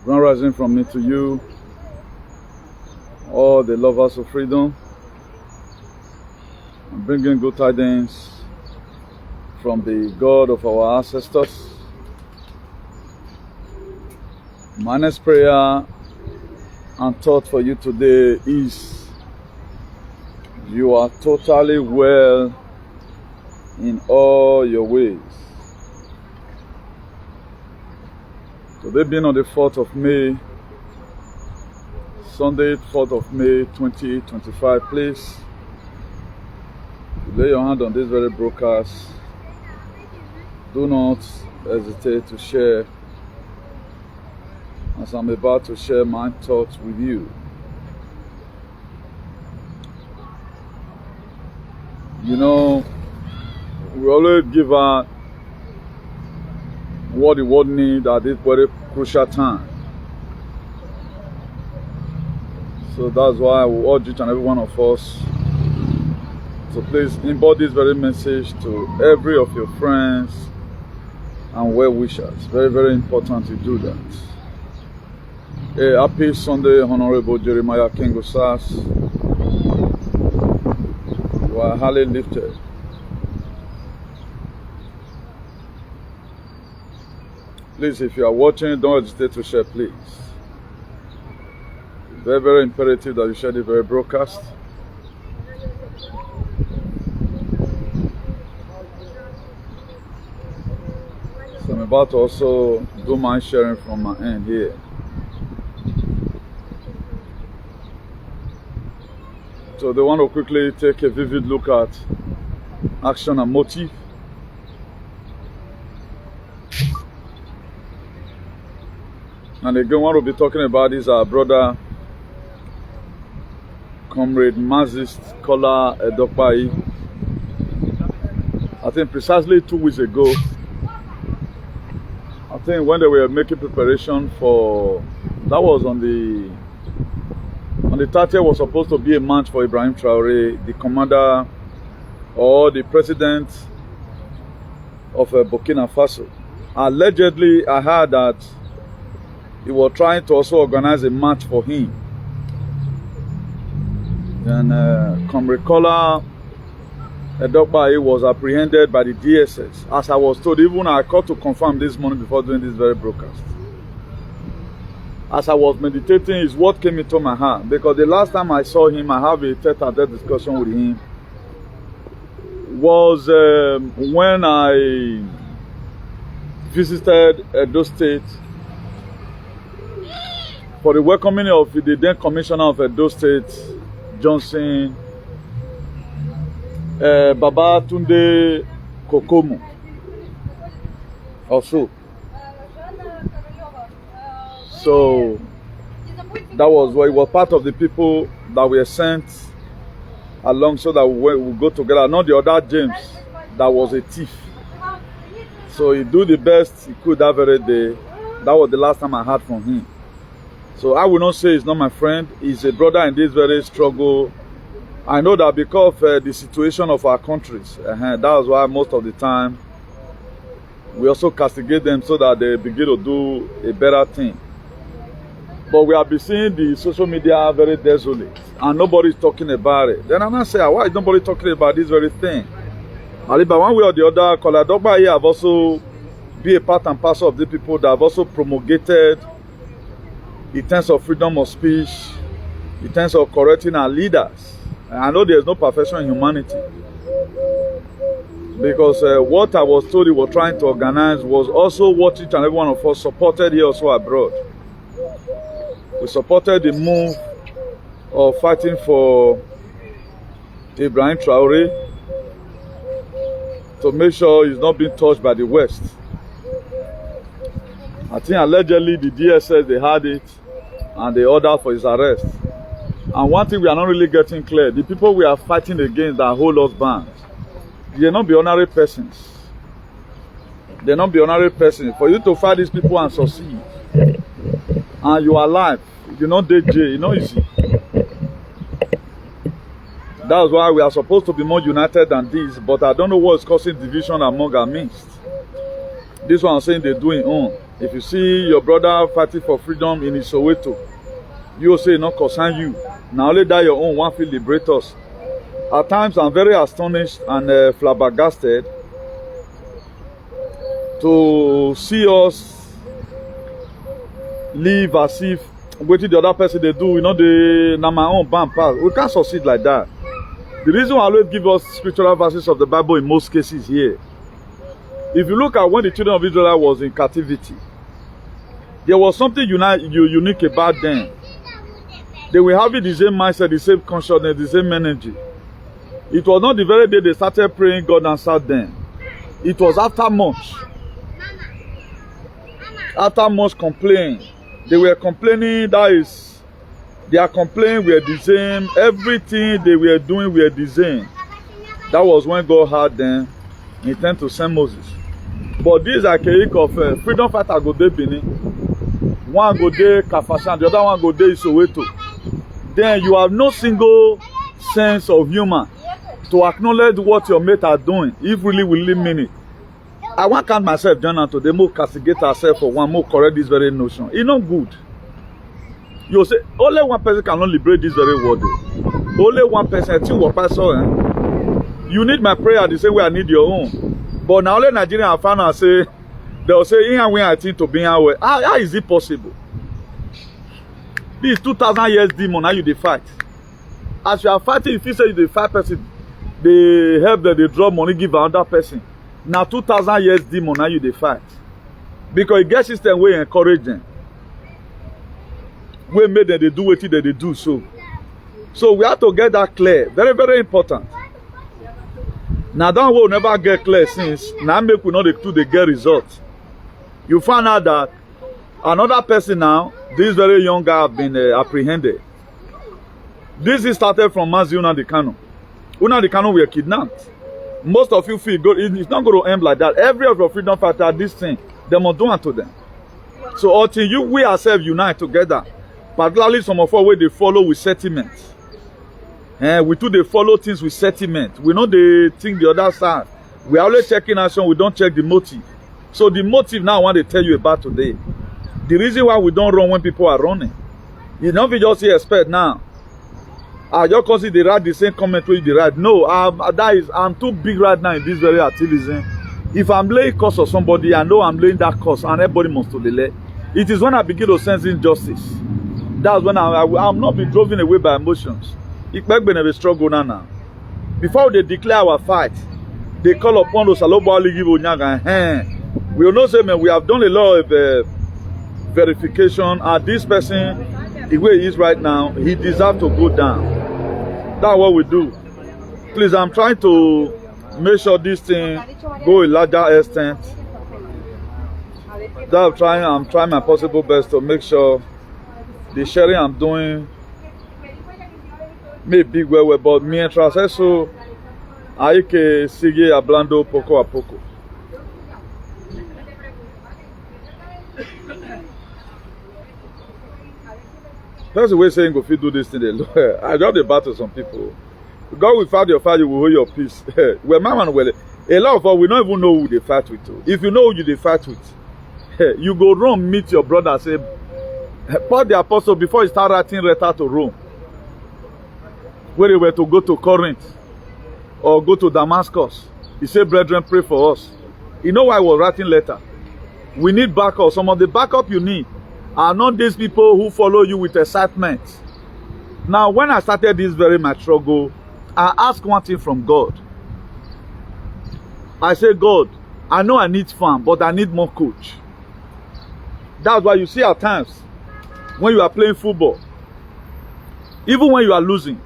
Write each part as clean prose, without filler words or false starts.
Grand rising from me to you, all the lovers of freedom. I'm bringing good tidings from the God of our ancestors. My next prayer and thought for you today is you are totally well in all your ways. Today being on the 4th of May, Sunday 4th of May 2025, please lay your hand on this very broadcast. Do not hesitate to share as I'm about to share my thoughts with you. You know, we always give out what the world needs at this very crucial time. So that's why I will urge each and every one of us to please embody this very message to every of your friends and well-wishers. Very, very important to do that. A happy Sunday, Honorable Jeremiah Kengosas. You are highly lifted. Please, if you are watching, don't hesitate to share, please. It's very, very imperative that you share the very broadcast. So I'm about to also do my sharing from my end here. So they want to quickly take a vivid look at action and motive. And again, what we'll be talking about is our brother, Comrade MARXIST Kola Edokpayi. I think precisely 2 weeks ago, I think when they were making preparation for, that was on the 30th was supposed to be a march for Ibrahim Traore, the commander or the president of Burkina Faso. Allegedly, I heard that he was trying to also organize a march for him. And Comrade Kola Edokpayi was apprehended by the DSS. As I was told, even I called to confirm this morning before doing this very broadcast. As I was meditating, is what came into my heart. Because the last time I saw him, I have a tete-a-tete discussion with him, was when I visited Edo State for the welcoming of the then Commissioner of Edo State, Johnson, Baba Tunde Kokomu, also. So that was where he was part of the people that were sent along so that we go together. Not the other James that was a thief. So he do the best he could that very day. That was the last time I heard from him. So I will not say he's not my friend. He's a brother in this very struggle. I know that because of the situation of our countries, that's why most of the time we also castigate them so that they begin to do a better thing. But we have been seeing the social media very desolate and nobody is talking about it. Then I'm not saying, why is nobody talking about this very thing? But one way or the other, Kola Edokpayi have also been a part and parcel of the people that have also promulgated in terms of freedom of speech, in terms of correcting our leaders. And I know there's no perfection in humanity. Because what I was told he was trying to organize was also what each and every one of us supported here also abroad. We supported the move of fighting for Ibrahim Traore to make sure he's not being touched by the West. I think allegedly the DSS, they had it and they ordered for his arrest. And one thing we are not really getting clear, the people we are fighting against that hold us bound, they not be ordinary persons. They not be ordinary persons. For you to fight these people and succeed, and you are alive, you know DJ, you know easy. That's why we are supposed to be more united than this, but I don't know what is causing division among our midst. This one I'm saying they're doing on. If you see your brother fighting for freedom in Soweto, you say not concern you. Now only that your own one feel liberate us. At times I'm very astonished and flabbergasted to see us live as if waiting the other person they do, you know, they na my own bam pass. We can't succeed like that. The reason why I always give us scriptural verses of the Bible in most cases here. If you look at when the children of Israel was in captivity, there was something unique about them. They were having the same mindset, the same consciousness, the same energy. It was not the very day they started praying, God answered them. It was after much. After much complaining. They were complaining, that is, their complaints were the same. Everything they were doing were the same. That was when God had them intend to send Moses. But this is a case of freedom fighter go dey Benin. One go dey Kafashan, the other one go dey Soweto. Then you have no single sense of humor to acknowledge what your mates are doing, if really mean it. I want to count myself down today, more castigate ourselves for one, more correct this very notion. It's not good. You say, only one person cannot liberate this very word. Only one person, you need my prayer the same way I need your own. But now only Nigerian are found and say, they'll say, I think to be here. How is it possible? This 2,000 years demon, now you dey fight. As you are fighting, if you say you dey fight person, they help them, they draw money, give another person. Now 2,000 years demon, now you dey fight. Because it get system where encourage them. We made them, they do what they do so. So we have to get that clear. Very, very important. Now that will never get clear since now make we not they get results. You find out that another person now, this very young guy have been apprehended. This is started from Mazi Nnamdi Kanu. Nnamdi Kanu were kidnapped. Most of you feel good. It's not going to end like that. Every of your freedom fighter, this thing, they must do unto them. So until we ourselves unite together, particularly some of us where they follow with sentiments. We too they follow things with sentiment. We know they think the other side. We are always checking action. We don't check the motive. So the motive now I want to tell you about today. The reason why we don't run when people are running. You know, we just expect now. I just consider they write the same comment where they write. No, I'm too big right now in this very activism. If I'm laying cause of somebody, I know I'm laying that cause, and everybody must to delay. It is when I begin to sense injustice. That's when I'm not be driven away by emotions. It might be a struggle now. Before they declare our fight, they call upon us. We will not say, man, we have done a lot of verification, and this person, the way he is right now, he deserves to go down. That's what we do. Please, I'm trying to make sure this thing go a larger extent. I'm trying my possible best to make sure the sharing I'm doing may be well, but mientras eso hay que sigue hablando poco a poco. That's the way saying go fit do this thing. I just debate to some people. God will fight your fight, you will hold your peace. Well, my man, well, a lot of us we don't even know who they fight with. If you know who they fight with, you go Rome, meet your brother, say, Paul the Apostle before he started writing letter to Rome, where they were to go to Corinth or go to Damascus. He said, brethren, pray for us. You know why I was writing letter? We need backup. Some of the backup you need are not these people who follow you with excitement. Now, when I started this very much struggle, I asked one thing from God. I said, God, I know I need farm, but I need more coach. That's why you see at times, when you are playing football, even when you are losing,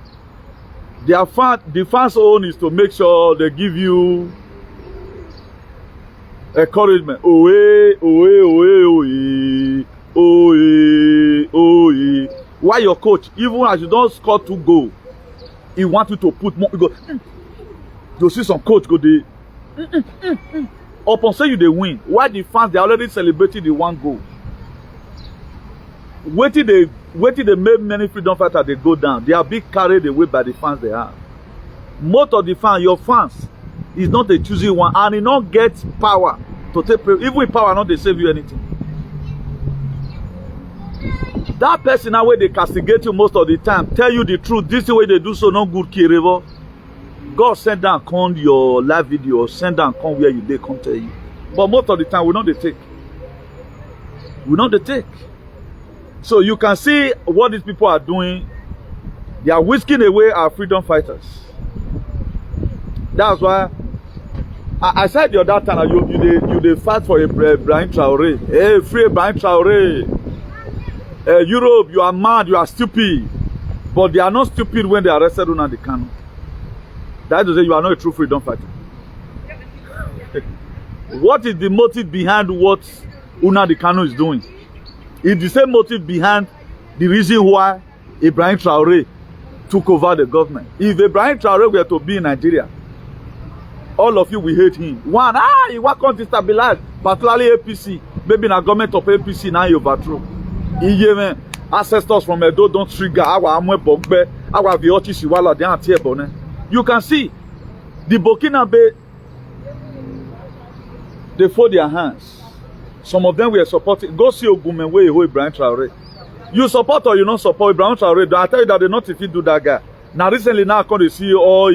the fans' own is to make sure they give you encouragement. Why your coach, even as you don't score 2 goals, he wants you to put more. You go, you see some coach go there. Upon say you they win. Why the fans they already celebrated the 1 goal? Wait till they make many freedom fighters they go down. They are being carried away by the fans they have. Most of the fans, your fans, is not a choosing one, and he not get power to take. Even with power, not they save you anything. that person now where they castigate you most of the time, tell you the truth, this is the way they do so, no good, Kirevo. God send down, come your live video, send down, come where you they come tell you. But most of the time, we know they take. We know they take. So you can see what these people are doing. They are whisking away our freedom fighters. That's why I said the other time, you fight for Ibrahim Traore. Hey, free Ibrahim Traore. Europe, you are mad, you are stupid. But they are not stupid when they arrested Nnamdi Kanu. That is to say, you are not a true freedom fighter. What is the motive behind what Nnamdi Kanu is doing? It's the same motive behind the reason why Ibrahim Traore took over the government. If Ibrahim Traore were to be in Nigeria, all of you will hate him. One, he want to destabilize, particularly APC. Maybe in a government of APC now you overthrow. Ancestors from Edo don't trigger our Amwe Bogbe, our Viochi Siwala, they aren't here, Bonnet. You can see the Burkinabe, they fold their hands. Some of them were supporting. Go see Ogumen where you Ibrahim Traore. You support or you don't support Ibrahim Traore. I tell you that they not if you do that guy. Now recently now I come to see all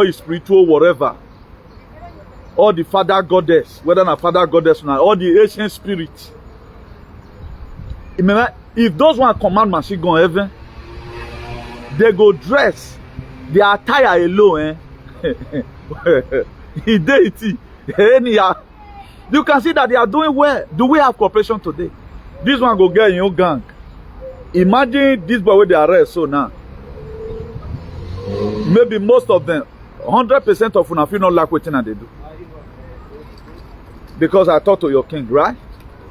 his spiritual whatever. All the father goddess, whether not father goddess or not, all the ancient spirits. Remember, if those one command machine go heaven, they go dress their attire alone, you can see that they are doing well. Do we have cooperation today? This one go get in your gang. Imagine this boy with the arrest so now. Maybe most of them, 100% of them not like what they do. Because I talk to your king, right?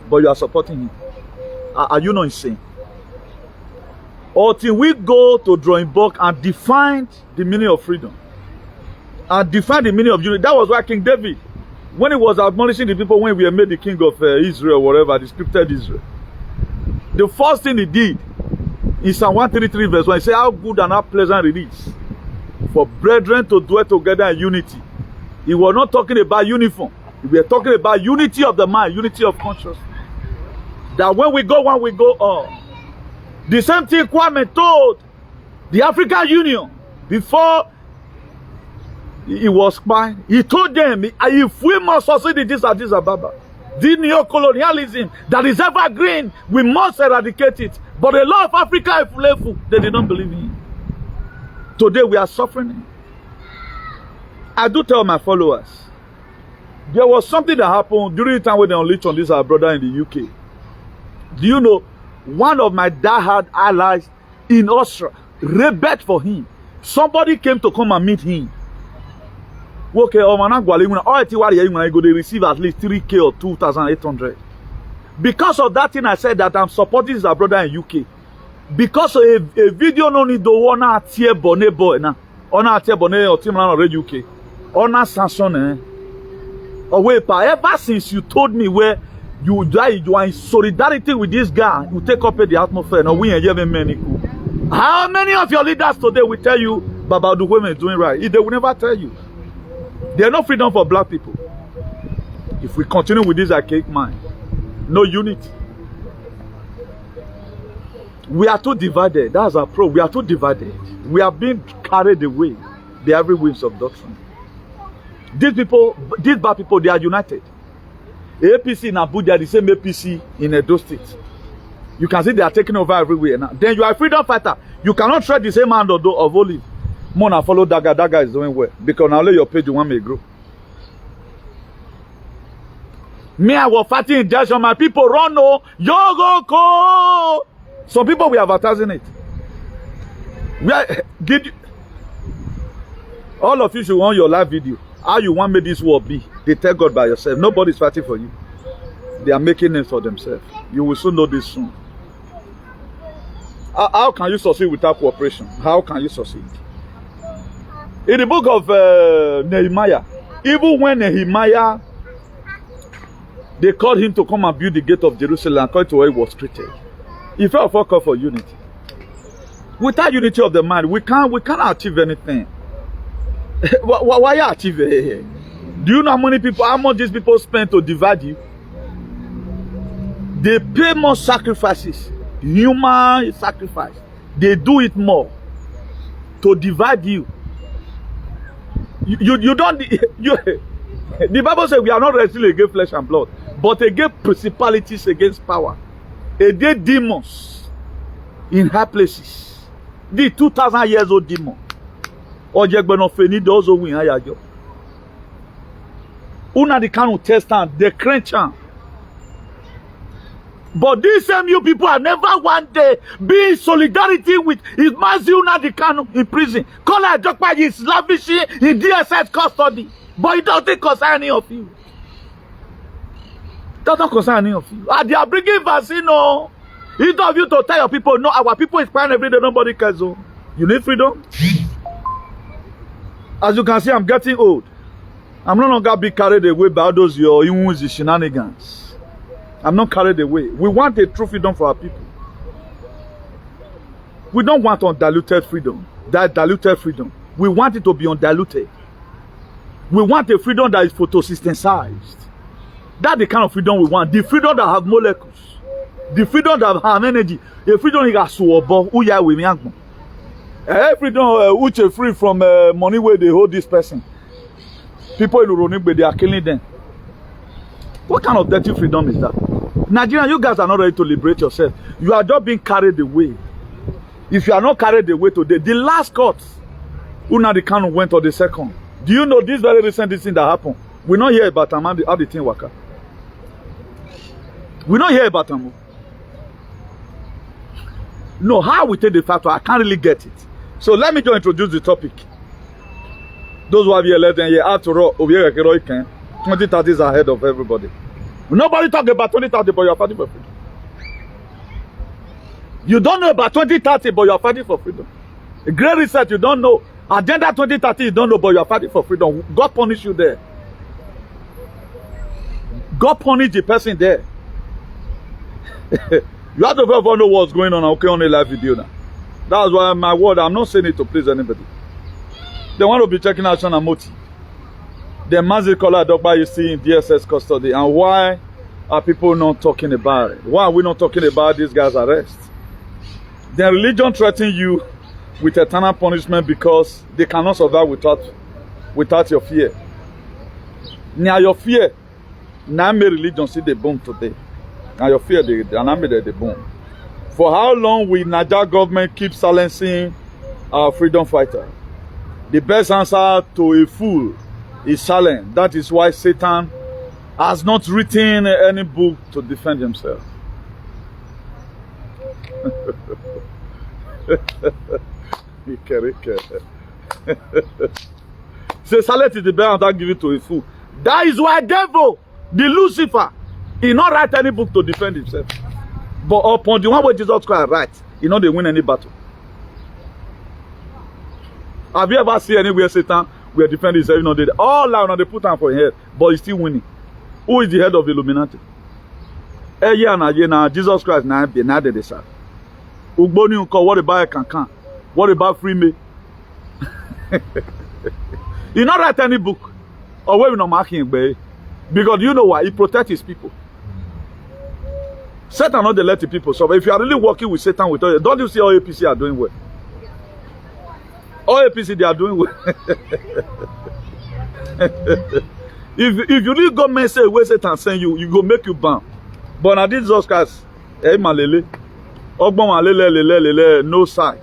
But you are supporting him. Are you not insane? Until we go to drawing book and define the meaning of freedom. And define the meaning of unity. That was why King David, when he was admonishing the people when we made the king of Israel, whatever, the scripted Israel. The first thing he did in Psalm 133 verse 1, he said, how good and how pleasant it is for brethren to dwell together in unity. He was not talking about uniform. We are talking about unity of the mind, unity of conscience. That when we go one, we go all. The same thing Kwame told the African Union before he was spying. He told them, if we must succeed in this Addis Ababa, the neo-colonialism that is evergreen, we must eradicate it. But a lot of Africa, they did not believe in it. Today we are suffering. I do tell my followers, there was something that happened during the time when they unleashed on this our brother in the UK. Do you know, one of my diehard allies in Austria rebelled for him. Somebody came to come and meet him. Okay, they receive at least 3K or 2,800. Because of that thing, I said that I'm supporting our brother in UK. Because of a video no need to wanna tear bonnet boy now. Ona tear bonnet or team around UK. Ona sanction ever since you told me where you are in solidarity with this guy, you take up the atmosphere. Now we ain't many. How many of your leaders today will tell you about the women doing right? They will never tell you. There's no freedom for black people. If we continue with this archaic mind, no unity. We are too divided. That's our problem. We are too divided. We are being carried away by every winds of doctrine. These people, these bad people, they are united. APC in Abuja, they are the same APC in Edo State. You can see they are taking over everywhere now. Then you are a freedom fighter. You cannot tread the same hand of olive. Mona follow that guy. That guy is doing well. Because now your page, you want me to grow. Me, I was fighting injection. My people run, no. Yogo. Some people we are advertising it. All of you should want your live video. How you want me this war be? They tell God by yourself. Nobody's fighting for you. They are making names for themselves. You will soon know this soon. How can you succeed without cooperation? How can you succeed? In the book of Nehemiah, even when Nehemiah, they called him to come and build the gate of Jerusalem according to where he was treated. He felt for call for unity. Without unity of the mind, we can't achieve anything. Why achieve it? Do you know how much these people spend to divide you? They pay more sacrifices human sacrifice. They do it more to divide you. You don't. The Bible says we are not wrestling against flesh and blood, but against principalities, against power, against demons in high places. The 2,000 years old demon. Ojegbeno those who win ayajo. Una the kind of test and the crunch. But these same you people have never one day be in solidarity with his master Una the Kanu in prison. Kola Edokpayi is lavishing in DSS custody. But it doesn't concern any of you. It doesn't concern any of you. And they are bringing vaccine. No. Each of you to tell your people, no, our people is crying every day, nobody cares. You need freedom? As you can see, I'm getting old. I'm no longer being carried away by all those your shenanigans. I'm not carried away. We want a true freedom for our people. We don't want undiluted freedom. That diluted freedom. We want it to be undiluted. We want a freedom that is photosynthesized. That's the kind of freedom we want. The freedom that have molecules. The freedom that have energy. The freedom that has suobo. Uya we miangmo. Freedom which is free from money where they hold this person. People in Uronigbe, they are killing them. What kind of dirty freedom is that? Nigeria, you guys are not ready to liberate yourself. You are just being carried away. If you are not carried away today, the last court, Una the Kanu went on the second. Do you know this very recent thing that happened? We not hear about how the thing work. We not hear about them. No, how we take the factor, I can't really get it. So let me just introduce the topic. Those who have here less than here, after all, 2030 is ahead of everybody. Nobody talk about 2030, but you are fighting for freedom. You don't know about 2030, but you are fighting for freedom. A great research, you don't know. Agenda 2030, you don't know, but you are fighting for freedom. God punish you there. God punish the person there. You have to ever know what's going on. Okay, on a live video now. That's why my word, I'm not saying it to please anybody. They want to be checking out Shana Moti. The massive Kola Edokpayi you see in DSS custody. And why are people not talking about it? Why are we not talking about this guy's arrest? Then religion threatens you with eternal punishment because they cannot survive without your fear. Now your fear, now may religion see the boom today. Now your fear, they made the boom. For how long will Naija government keep silencing our freedom fighter? The best answer to a fool is silence. That is why Satan has not written any book to defend himself. Say silence is the best answer given to a fool. That is why devil, the Lucifer, he not write any book to defend himself. But upon the one where Jesus Christ write, he not they win any battle. Have you ever seen anywhere Satan will defend himself? You know, they all out they put on for his head, but he's still winning. Who is the head of the Illuminati? Jesus Christ now be now they say. Ugboni unko what about Kankan? What about free me? He not write any book. Or where we not marking him, because you know why? He protects his people. Satan not they let the people suffer. If you are really working with Satan, don't you see all APC are doing well? All APC they are doing well. if you really go message where Satan send you, you go make you bound. But now this Jesus Christ, malele, no side.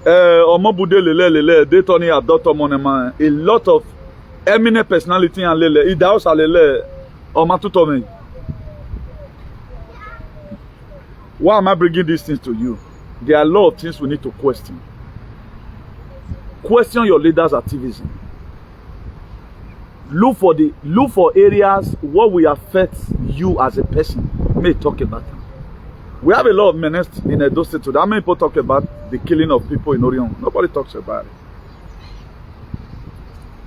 They turn here Dr. Monema. A lot of eminent personality and lele. It does lele. Why am I bringing these things to you? There are a lot of things we need to question. Question your leaders' activism. Look for areas what will affect you as a person. May talk about them. We have a lot of menace in Edo State today. How many people talk about the killing of people in Orion? Nobody talks about it.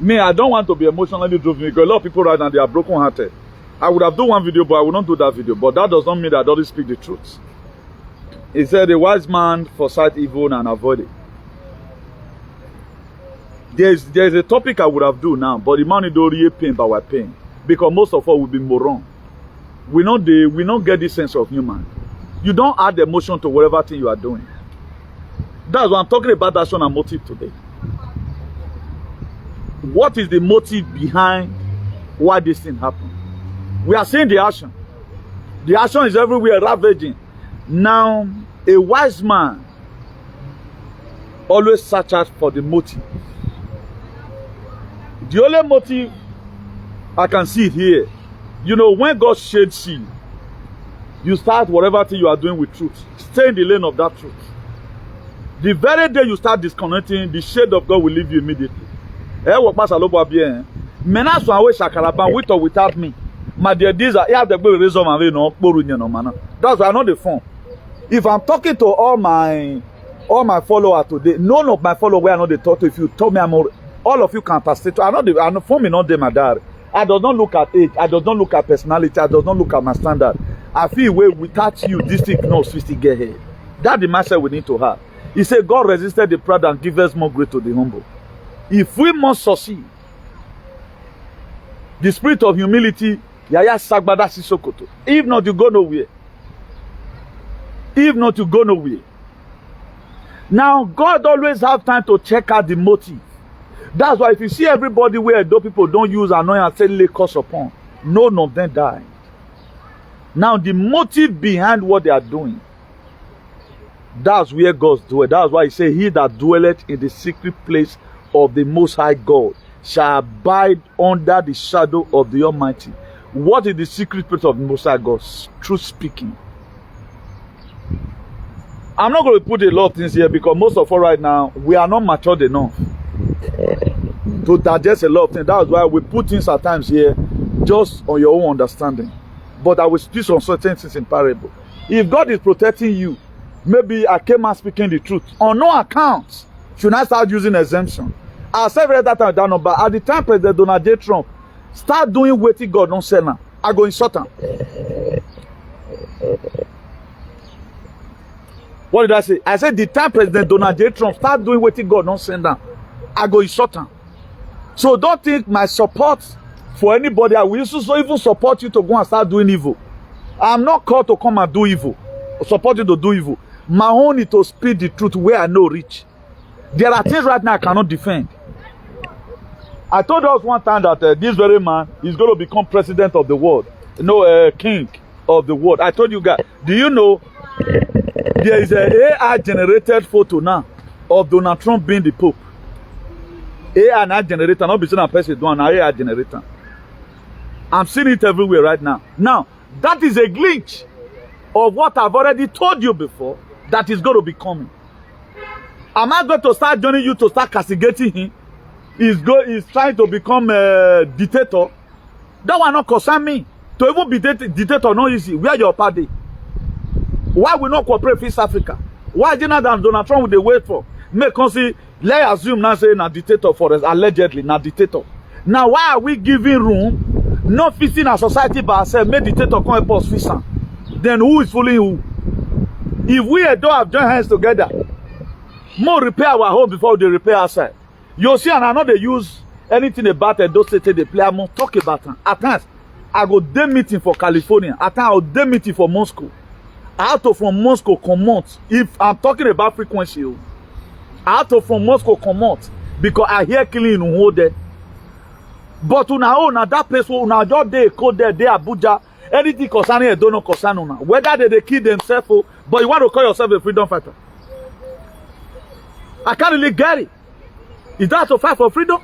Me, I don't want to be emotionally driven because a lot of people right now they are broken-hearted. I would have done one video, but I will not do that video. But that does not mean that I don't speak the truth. He said, "A wise man foresight evil and avoid it." There's a topic I would have done now, but the money don't really pain, but we're paying because most of us will be moron. We not get this sense of human. You don't add emotion to whatever thing you are doing. That's why I'm talking about action and motive today. What is the motive behind why this thing happened? We are seeing the action. The action is everywhere, ravaging. Now, a wise man always search out for the motive. The only motive I can see it here. You know, when God shades you, you start whatever thing you are doing with truth. Stay in the lane of that truth. The very day you start disconnecting, the shade of God will leave you immediately. Menace always shakaraban with or without me. My dear, these are the reason I'm no. That's why I know the phone. If I'm talking to all my followers today, none of my followers are not the talk to. If you told me all of you can attest. I know for me not them my dad. I does not look at age. I does not look at personality. I does not look at my standard. I feel without you, this thing no sweetie get here. That's the mindset we need to have. He said, God resisted the proud and gives more grace to the humble. If we must succeed, the spirit of humility, yaya sagbada sisokoto. If not, you go nowhere. If not, you go nowhere. Now, God always have time to check out the motive. That's why if you see everybody where those people don't use anointing and say lay curse upon, none of them die. Now, the motive behind what they are doing, that's where God's dwell. That's why he said, he that dwelleth in the secret place of the Most High God shall abide under the shadow of the Almighty. What is the secret place of the Most High God? Truth speaking. I'm not going to put a lot of things here because most of us right now, we are not matured enough to digest a lot of things. That's why we put things at times here just on your own understanding. But I will speak on certain things in parable. If God is protecting you, maybe I came out speaking the truth. On no account should I start using exemption. I said at that time, number. At the time President Donald J. Trump start doing what God don't say now, I go insult him. What did I say? I said the time President Donald J. Trump start doing what God don't send down, I go insult him. So don't think my support for anybody, I will also even support you to go and start doing evil. I'm not called to come and do evil, support you to do evil. My own is to speak the truth where I know reach. There are things right now I cannot defend. I told us one time that this very man is going to become president of the world. King of the world. I told you guys, do you know there is an AI generated photo now of Donald Trump being the Pope? AI not generator, not be saying a person doing an AI generator. I'm seeing it everywhere right now. Now, that is a glitch of what I've already told you before that is going to be coming. Am I going to start joining you to start castigating him? He's trying to become a dictator. That will not concern me. To even be dictator not easy. Where your party? Why we not cooperate with East Africa? Why Donald Trump would they wait for? Make us see, let's assume now say na dictator for us, allegedly na dictator. Now why are we giving room, not fixing our society by ourselves, make dictator come help us fix am? Then who is fooling who? If we don't have joined hands together, more repair our home before they repair outside. You see, and I know they use anything about it, those say they play, I'm not talk about them. At times, I go day meeting for California. At times, I go day meeting for Moscow. I have to from Moscow come out. If I'm talking about frequency, I have to from Moscow come out because I hear killing in whole there. But una that place where una just they code there, they Abuja, anything concerning it don't know concern una. Whether they kill themselves, but you want to call yourself a freedom fighter. I can't really get it. Is that to fight for freedom?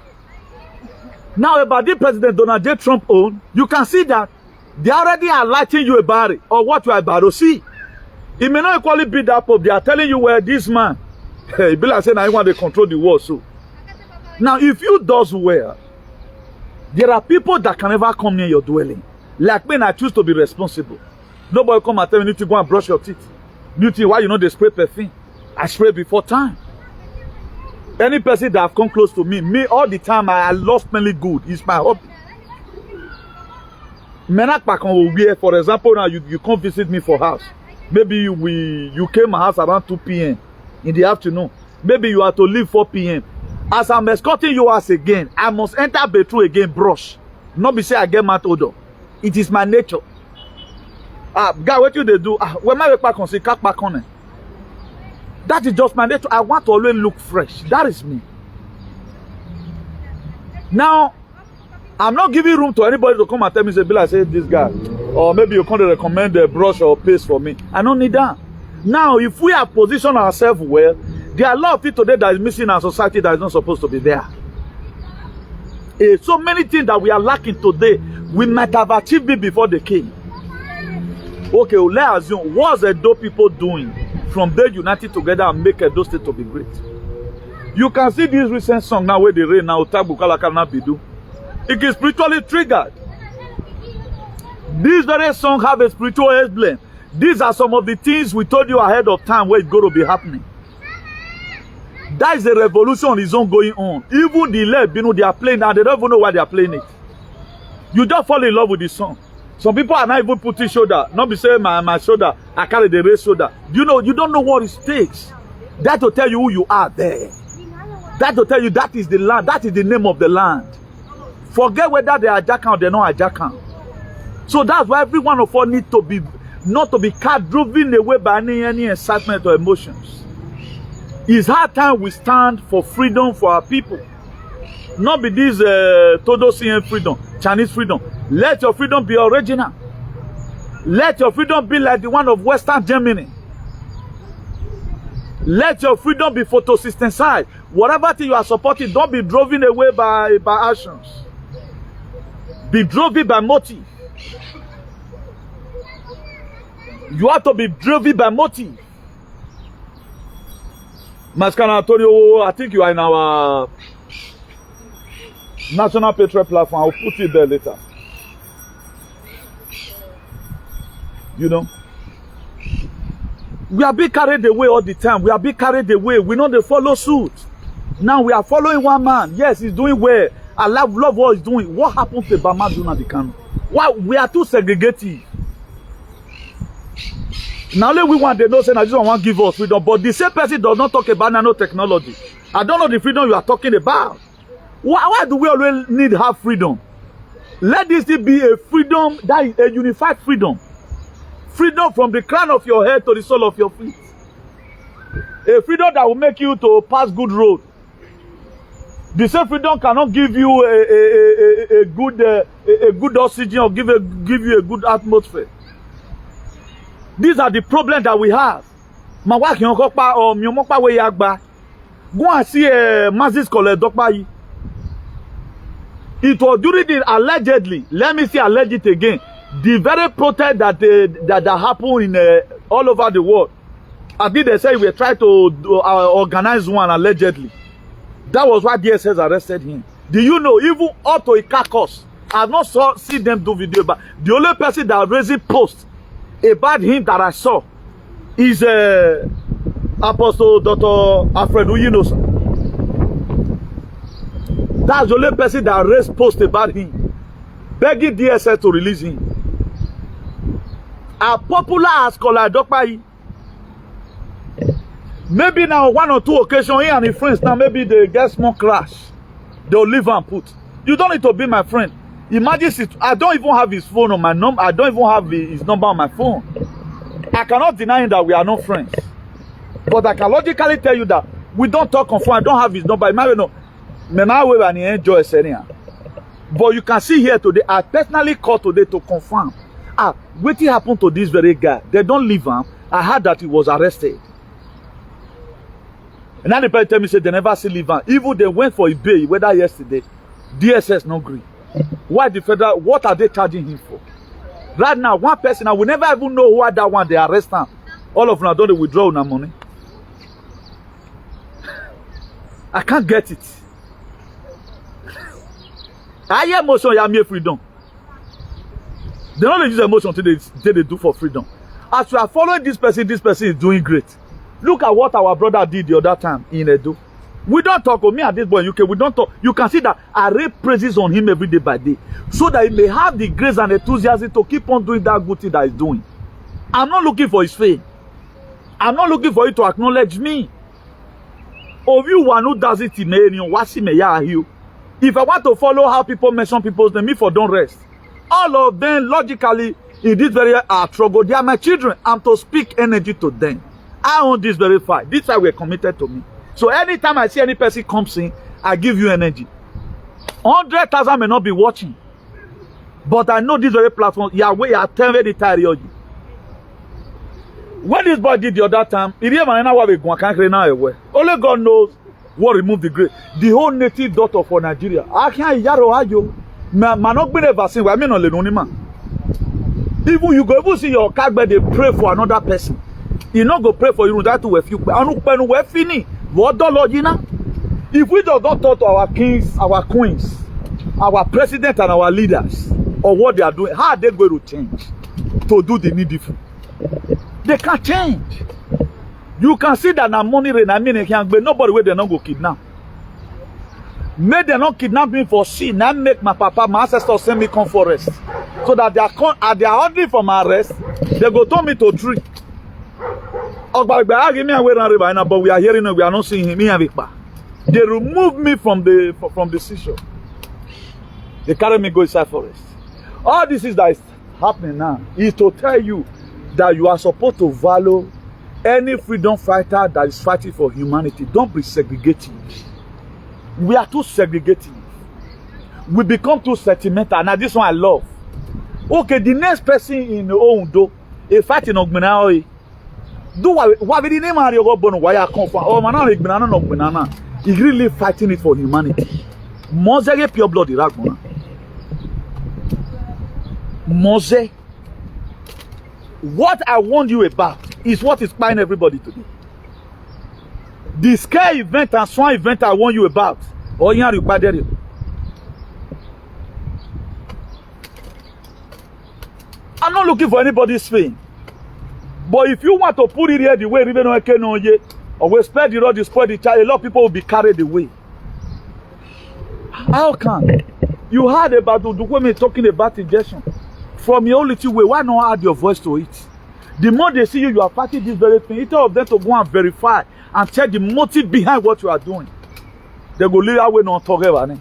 Now about the President Donald J. Trump own, you can see that they already are lighting you about it or what you are about to see. It may not equally be that Pope. They are telling you where this man, he be like saying I want to control the world. So now if you does well, there are people that can never come near your dwelling. Like me, I choose to be responsible. Nobody come and tell me you need to go and brush your teeth. You think why you know they spray perfume? I spray before time. Any person that have come close to me all the time, I love smelling good. It's my hobby. For example, now you come visit me for house. Maybe you came my house around 2 p.m. in the afternoon. Maybe you have to leave 4 p.m. As I'm escorting you house again, I must enter bedroom again, brush. Not be say I get mad odor. It is my nature. Guy, what you they do? When my back on, say, cut back on it. That is just my nature. I want to always look fresh. That is me. Now, I'm not giving room to anybody to come and tell me, say, Bill, I say this guy. Or maybe you can't recommend a brush or paste for me. I don't need that. Now, if we have positioned ourselves well, there are a lot of things today that is missing in our society that is not supposed to be there. So many things that we are lacking today, we might have achieved it before they came. Okay, well, let's assume, what's Edo people doing from there united together and make Edo State to be great? You can see this recent song now where they rain now, Bidu. It is spiritually triggered. This very song have a spiritual emblem. These are some of the things we told you ahead of time where it's going to be happening. That is a revolution is ongoing on. Even the left, you know, they are playing and they don't even know why they are playing it. You just fall in love with the song. Some people are not even putting shoulder. Not be saying my shoulder, I carry the race shoulder. You know, you don't know what it takes. That will tell you who you are there. That will tell you that is the land. That is the name of the land. Forget whether they are Jacan or they're not Jacan. So that's why every one of us need to be, not to be driven away by any excitement or emotions. It's high time we stand for freedom for our people. Not be this Todosian freedom, Chinese freedom. Let your freedom be original. Let your freedom be like the one of Western Germany. Let your freedom be photosynthesized. Whatever thing you are supporting, don't be driven away by actions. Be driven by motive. You have to be driven by motive. Mascana Antonio, I think you are in our National Patriot platform. I'll put it there later. You know, we are being carried away all the time. We are being carried away. We know they follow suit. Now we are following one man. Yes, he's doing well. I love what he's doing. What happened to Bama Duna Kanu? Why we are too segregative? Now only we want they know say I just want to give us freedom, but the same person does not talk about nanotechnology. I don't know the freedom you are talking about. Why do we always need to have freedom? Let this be a freedom that is a unified freedom. Freedom from the crown of your head to the sole of your feet. A freedom that will make you to pass good road. The same freedom cannot give you a good oxygen or give you a good atmosphere. These are the problems that we have. Go and see MARXIST Kola Edokpayi. It was during the allegedly, let me say alleged again, the very protest that happened in all over the world. I think they say we were trying to organize one allegedly. That was why DSS arrested him. Do you know, even up to a caucus, I have not seen them do video, but the only person that raising post about him that I saw is Apostle Dr. Alfred Uyinosa. That's the only person that raised post about him, begging DSS to release him. As popular as Kola Edokpayi, maybe now one or two occasions, he and his friends, now maybe they get small crash. They'll leave and put. You don't need to be my friend. Imagine, I don't even have his phone on my number. I don't even have his number on my phone. I cannot deny him that we are not friends. But I can logically tell you that we don't talk on phone. I don't have his number. But you can see here today, I personally called today to confirm. What happened to this very guy? They don't leave him. I heard that he was arrested. And now the person tell me, say they never see leave him. Even they went for a bail, whether yesterday, DSS no agree. Why the federal, what are they charging him for? Right now, one person, I will never even know why that one they arrest him. All of them don't withdraw their money. I can't get it. I hear emotion, I hear freedom. They don't use emotion until they do for freedom. As you are following this person is doing great. Look at what our brother did the other time in Edo. We don't talk of me at this point in UK. We don't talk. You can see that I raise praises on him every day by day, so that he may have the grace and enthusiasm to keep on doing that good thing that he's doing. I'm not looking for his fame. I'm not looking for you to acknowledge me. Of you one who does it in if I want to follow how people mention people's name, if I don't rest, all of them logically in this very struggle. They are my children. I'm to speak energy to them. I own this very fight. This is how we're committed to me. So anytime I see any person comes in, I give you energy. 100,000 may not be watching. But I know this very platform, Yahweh, I tell you, you. When this boy did the other time, only God knows what removed the grave. The whole native daughter for Nigeria. I can't yaro. Not be a vaccine. I mean, even you go even see your car, but they pray for another person. You not go pray for you that to a few. If we don't talk to our kings, our queens, our president, and our leaders, or what they are doing, how are they going to change to do the needful? They can't change. You can see that now money rain, I mean, but nobody where they not go kidnap. May they not kidnap me for sin. Now make my papa, my ancestors send me come forest. So that they are ordering for my arrest, they go turn me to tree. But we are hearing it, we are not seeing him. They remove me from the seashore. They carry me go inside forest. All this is that is happening now is to tell you that you are supposed to value any freedom fighter that is fighting for humanity. Don't be segregative. We are too segregative. We become too sentimental. Now this one I love. Okay, the next person in Ondo, a fighting Ogbenaoi. Do what the name of your bono why I come from? Oh, man, no, he's really fighting it for humanity. Mose pure blood Iraq. Mose. What I warned you about is what is inspiring everybody today. The scare event and swan event I warned you about. Oh, yeah, you bad there. I'm not looking for anybody's fame. But if you want to put it here the way even though can on ye, or we spread the road, you spread the child, a lot of people will be carried away. How can you heard about the women talking about injection from your only way? Why not add your voice to it? The more they see you, you are fighting this very thing. Instead of them to go and verify and check the motive behind what you are doing, they go leave away not talk about it.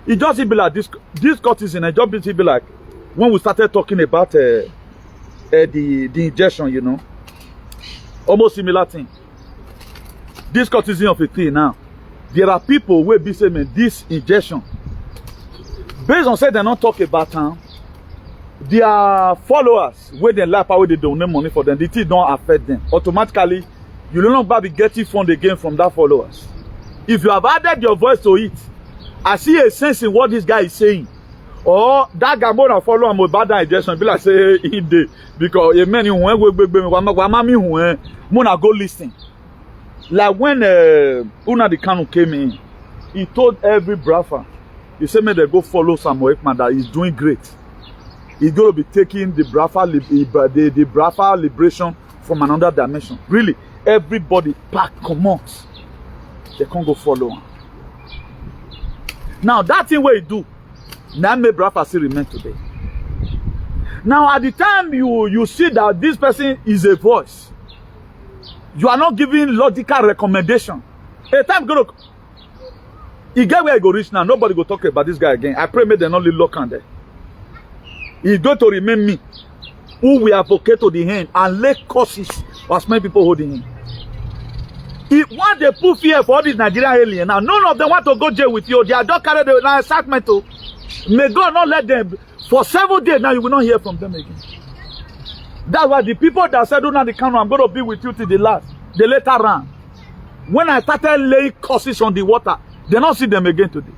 It just be like this court is in a job. It be like when we started talking about the injection, you know, almost similar thing. This courtesan of a thing now. There are people who be saying this injection, based on say they don't talk about them, their followers where they laugh where they donate money for them, the thing don't affect them. Automatically, you will not be getting fund again from that followers. If you have added your voice to it, I see a sense in what this guy is saying. Or that guy more follow him about that injection, be like say he did because a man who went go listen. Like when Una the Kanu came in, he told every brother, he said, "May they go follow Samuel Ekman that he's doing great. He's going to be taking the Brafa liberation from another dimension." Really, everybody pack come out. They can't go follow him. Now that thing what he do, now may Brafa still remain today. Now at the time you see that this person is a voice, you are not giving logical recommendation. A time go, he get where he go reach now. Nobody go talk about this guy again. I pray may they not look on there. He's going to remain me, who we advocate to the end and lay causes as many people holding him. If once they put fear for all these Nigerian aliens, now none of them want to go jail with you. They are just carried the excitement. May God not let them for 7 days. Now you will not hear from them again. That's why the people that said, "Do not the count, I'm going to be with you till the last." They later ran. When I started laying curses on the water, they don't see them again today.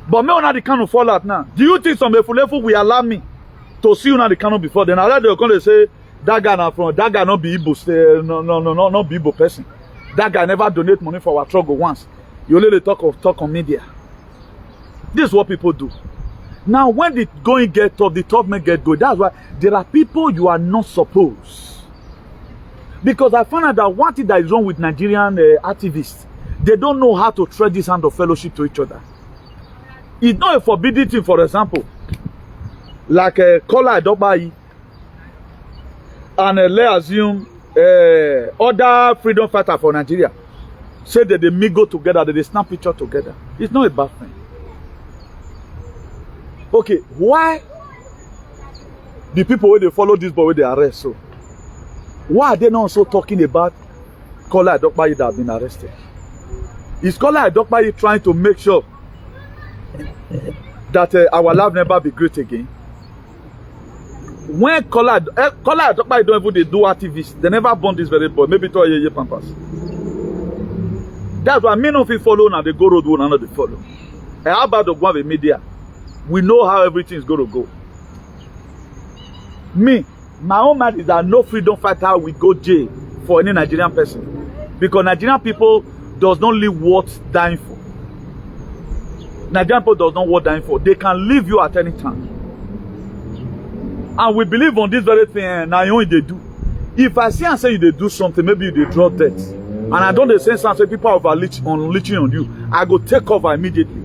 But me not the count fall out now. Do you think some Efulefu will allow me to see you not the count before? Then I let them come and say that guy not from that guy not be Igbo, not be Igbo person. That guy never donate money for our struggle once. You only talk on media. This is what people do. Now, when the going get tough, the tough men get good. That's why there are people you are not supposed. Because I found out that one thing that is wrong with Nigerian activists, they don't know how to tread this hand of fellowship to each other. It's not a forbidden thing, for example, like Kola Edokpayi and let's assume other freedom fighters for Nigeria say that they mingle together, that they snap picture together. It's not a bad thing. Okay, why The people where they follow this boy, where they arrest. So why are they not also talking about Kola Edokpayi that have been arrested? Is Kola Edokpayi trying to make sure that our life never be great again? When Kola Edokpayi don't even they do activists, they never born this very boy. Maybe to a year pampas. That's why many of you follow now they go road one another they follow. And how about the one with media? We know how everything is going to go. Me, my own mind is that no freedom fighter will go jail for any Nigerian person. Because Nigerian people does not live worth dying for. Nigerian people does not worth dying for. They can leave you at any time. And we believe on this very thing, now you they do. If I see and say you they do something, maybe you they draw death. And I don't say something, people are leeching on you. I go take cover immediately.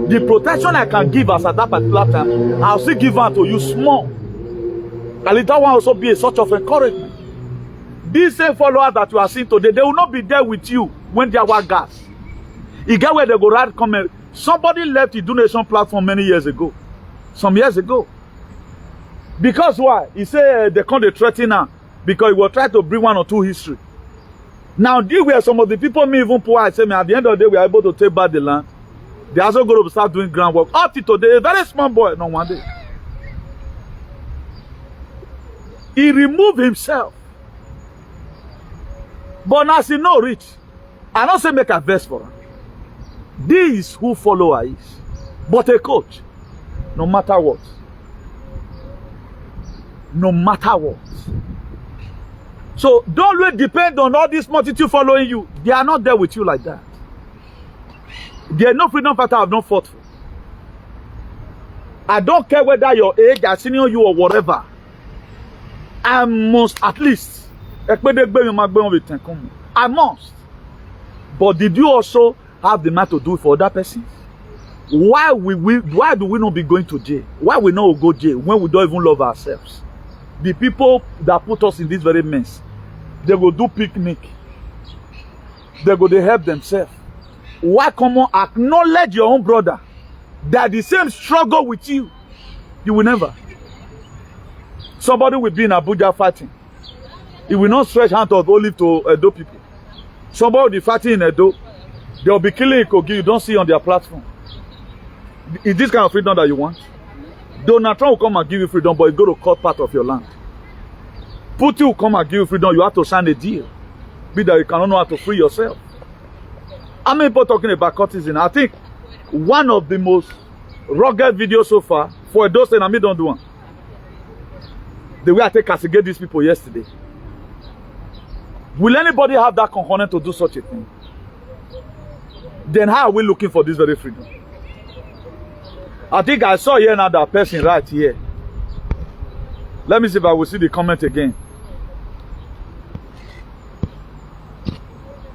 The protection I can give us at that particular time, I'll still give out to you small. And that one also be a sort of encouragement. These same followers that you are seeing today, they will not be there with you when they are gas. You get where they go right comment. Somebody left the donation platform many years ago. Some years ago. Because why? He said they can't threaten her because he will try to bring one or two history. Now, these were some of the people me even poor. I say, at the end of the day, we are able to take back the land. They are also going to start doing groundwork. Up to today, a very small boy, no one day. He removed himself. But now he no rich. I don't say make a verse for him. This is who follower is. But a coach, no matter what. No matter what. So don't really depend on all this multitude following you. They are not there with you like that. There are no freedom fighter have not fought for. I don't care whether your age, I senior you or whatever. I must at least. I must. But did you also have the mind to do it for other persons? Why do we not be going to jail? Why we not go jail when we don't even love ourselves? The people that put us in this very mess, they go do picnic. They go they help themselves. Why come on acknowledge your own brother that the same struggle with you? You will never. Somebody will be in Abuja fighting. He will not stretch hand of olive to Edo people. Somebody will be fighting in Edo. They will be killing Ikogi. You don't see on their platform. Is this kind of freedom that you want? Donald Trump will come and give you freedom, but you go to cut part of your land. Putin will come and give you freedom. You have to sign a deal. Be that you cannot know how to free yourself. How many people talking about courtesan? I think one of the most rugged videos so far for those saying I don't do one. The way I take castigate these people yesterday. Will anybody have that component to do such a thing? Then how are we looking for this very freedom? I think I saw here now that person right here. Let me see if I will see the comment again.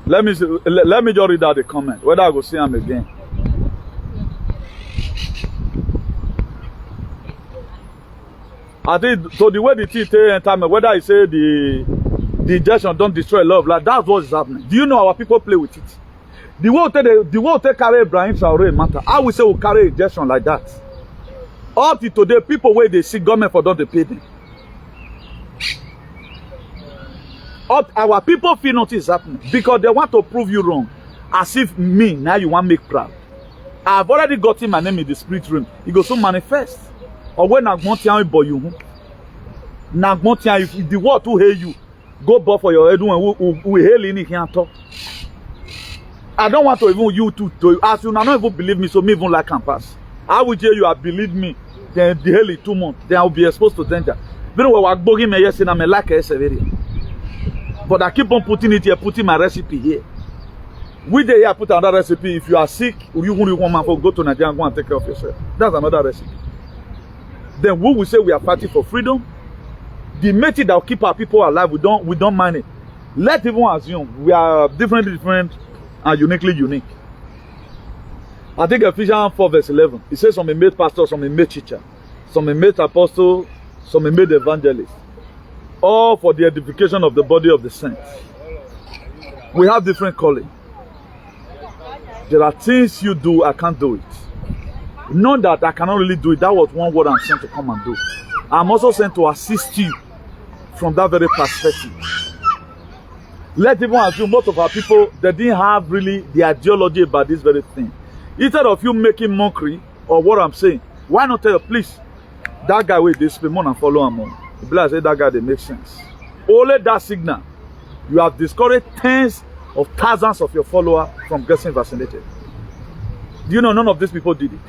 Let me just read out the comment. Whether I will see him again. I think so the way the thing enter me, whether I say the injection don't destroy love, like that's what is happening. Do you know our people play with it? The way they carry Ibrahim Traore matter. I will say we carry injection like that. Up to today, people where they see government for don't they pay them. Our people feel nothing is happening because they want to prove you wrong. As if me, now you want to make proud. I've already gotten my name in the spirit realm. It goes to manifest. Or when I want to boy you. Now if the world to hear you, go back for your head and we hail in here and talk. I don't want to even you to ask you. Now don't even believe me, so me even like campus. I will tell you, I believe me. Then the hell in 2 months, then I'll be exposed to danger. But I keep on putting it here, putting my recipe here. We day here put another recipe. If you are sick, or you want to go to Nigeria and go and take care of yourself. That's another recipe. Then we will say we are fighting for freedom. The method that will keep our people alive, we don't mind it. Let everyone assume we are different and uniquely unique. I think Ephesians 4 verse 11. It says some made pastor, some made teacher, some made apostle, some made evangelist. All for the edification of the body of the saints. We have different calling. There are things you do, I can't do it. Knowing that I cannot really do it, that was one word I'm sent to come and do. I'm also sent to assist you from that very perspective. Let's even assume most of our people, they didn't have really the ideology about this very thing. Instead of you making mockery of what I'm saying, why not tell you, please, that guy with this payment and follow him on. I say that guy, they make sense. Only that signal, you have discouraged tens of thousands of your followers from getting vaccinated. Do you know none of these people did it?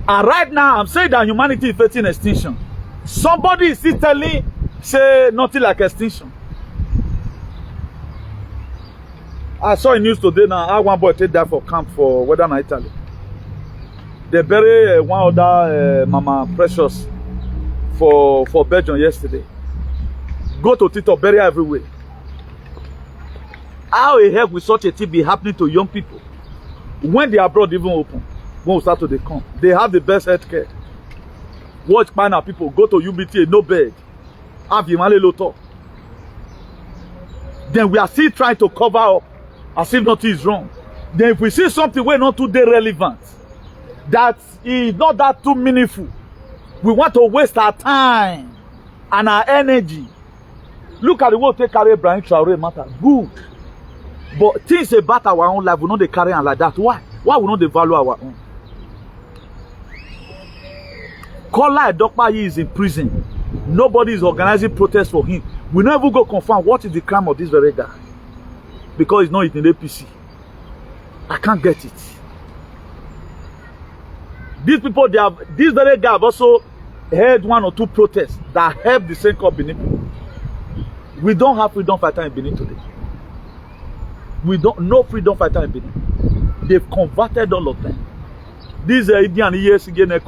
And right now, I'm saying that humanity is facing extinction. Somebody is still telling, say nothing like extinction. I saw in news today now, how one boy take that for camp for Western Italy. They bury one other Mama Precious for Belgium yesterday. Go to TikTok, bury everywhere. How a help with such a thing be happening to young people? When the abroad even open, when we start to come, they have the best health care. Watch China people go to UBT, no bed. Have Yimale Loto. Then we are still trying to cover up as if nothing is wrong. Then if we see something we're not today relevant, that is not that too meaningful, we want to waste our time and our energy. Look at the way we take carry Brian Traore matter. Good. But things about our own life, we not they carry on like that. Why? Why we not they value our own? Kola Edokpayi is in prison. Nobody is organizing protests for him. We never go confirm what is the crime of this very guy. Because it's not in the APC. I can't get it. These people, they have, this very guy have also held one or two protests that help the same cause Benin people. We don't have freedom fighter in Benin today. We don't, no freedom fighter in Benin. They've converted all of them. These Indian years again, the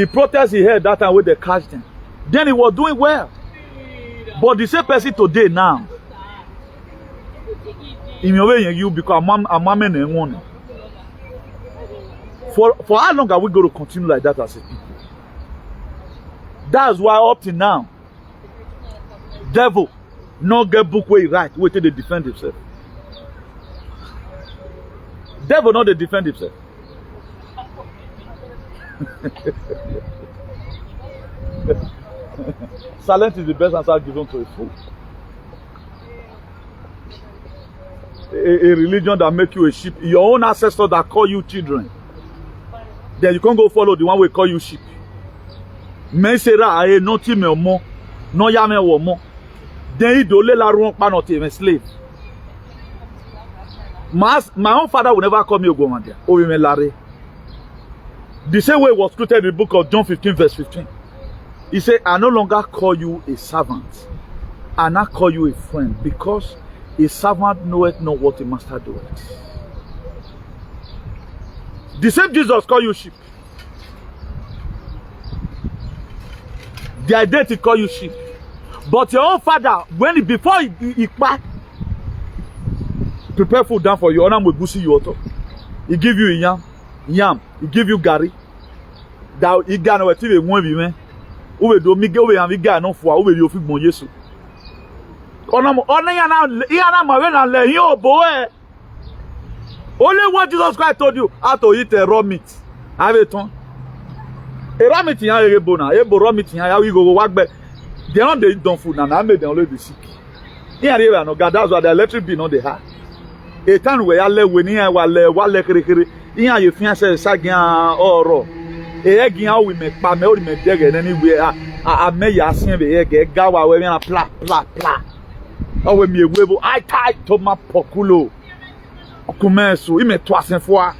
protest he held that time when they catch them. Then he was doing well. But the same person today now, in your way, you become a man and one. For how long are we going to continue like that as a people? That's why up to now, devil not get book way right, wait till they defend himself. Devil not they defend himself. Silence is the best answer given to a fool. A religion that make you a sheep. Your own ancestors that call you children. Then you can't go follow the one we call you sheep. Men say that I ain't nothing more. No yame wo more. Then he dole la run pa not even slave. My own father will never call me Ogomande. Obi Lare. The same way it was quoted in the book of John 15 verse 15. He said, I no longer call you a servant. I now call you a friend, because a servant knoweth not what a master doeth. The same Jesus call you sheep. The identity call you sheep. But your own father, when before he prepare food down for you, he give you yam, he give you gari. That he got no TV one bi me. Ube do mi ge ube yan vi ga no fo a ube yo fi gbon Yesu. Ona yana ma we na le yin obo e. Only what Jesus Christ told you how to eat a raw meat. Have it on. A raw meat yan ebo na, ebo raw meat yan ya we go wagbe. They don't dey eat food na make them always be sick. Here area no God, that's why the electric bill no dey high. A time where ya le we ni yan wa le kere. Yan ye fian se sagian oro. Egian we me pa me o me dege anywhere. A me ya sin be ege gawa we na pla. O we mi ewebo I tight to my pokulo. Okumeso ime twasen fois.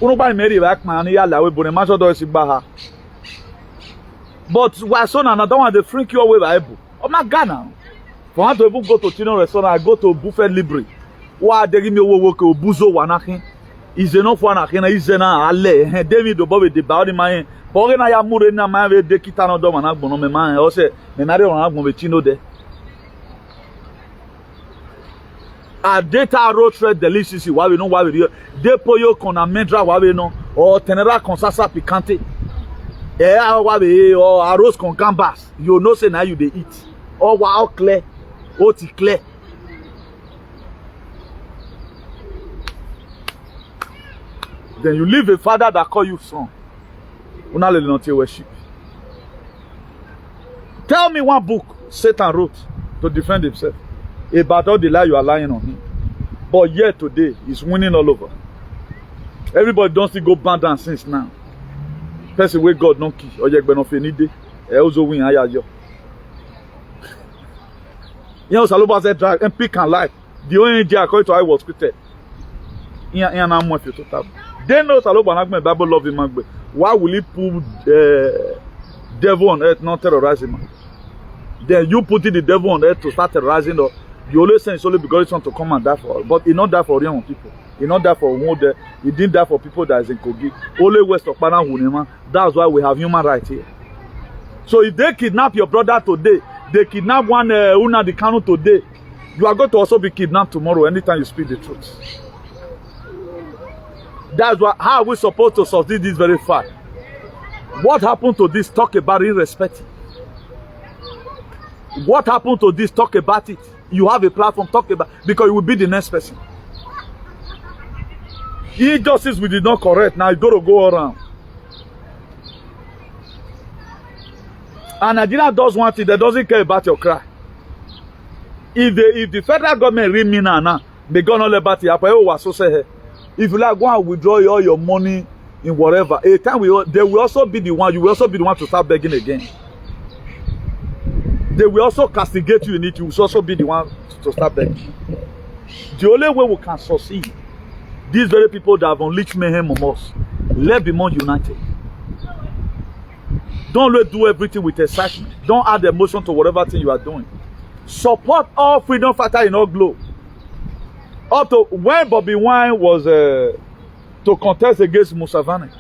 Uno ba me ri back man ya la we bone ma so do si gba ha. But why son another one they freak you away by Bible. Oh my God now. For one to even go to Chino restaurant, I go to Buffet Libre. Why they give me work buzo wanakin? Is enough one akina is na ale. David do bobe de baudi man. But na ya mure na man we de kitano do man agbono me man. O se me na re on agbon be Chino de. A data road trade delicious why we know why we depoyo con amendra why we know or tenera con salsa picante. Or arroz con gambas. You know say now you they eat. Or wow clear. Oti clear. Then you leave a father that call you son. Una le not worship. Tell me one book Satan wrote to defend himself about all the lie you are lying on him. But yet today, he's winning all over. Everybody don't still go band down since now. Person where God don't kill. Or you no any day. Also win higher yo. You know, Saloba said drag and pick and lie. The only day according to I was created. They know Saloba Nagme Bible love him. Why will he put devil on earth not terrorize him? Then you putting the devil on earth to start terrorizing. Or you always say it's only because he want to come and die for. But he not die for young people. He not die for one day. He didn't die for people that is in Kogi. Only West of Panama. That's why we have human rights here. So if they kidnap your brother today, they kidnap one Una the Kanu today, you are going to also be kidnapped tomorrow anytime you speak the truth. That's why, how are we supposed to succeed this very fact? What happened to this talk about irrespect? What happened to this talk about it? You have a platform, talk about because you will be the next person. Injustice we did not correct, now you got to go around. And Nigeria does one thing, they doesn't care about your cry. If the federal government read me now, they gonna let about it. If you like go and withdraw all your money in whatever, a time they will also be the one, you will also be the one to start begging again. They will also castigate you in it, you will also be the one to start begging. The only way we can succeed, these very people that have unleashed mayhem on us, let's be more united. Don't let do everything with excitement. Don't add emotion to whatever thing you are doing. Support all freedom fighters in all globe. Up to when Bobby Wine was to contest against Museveni,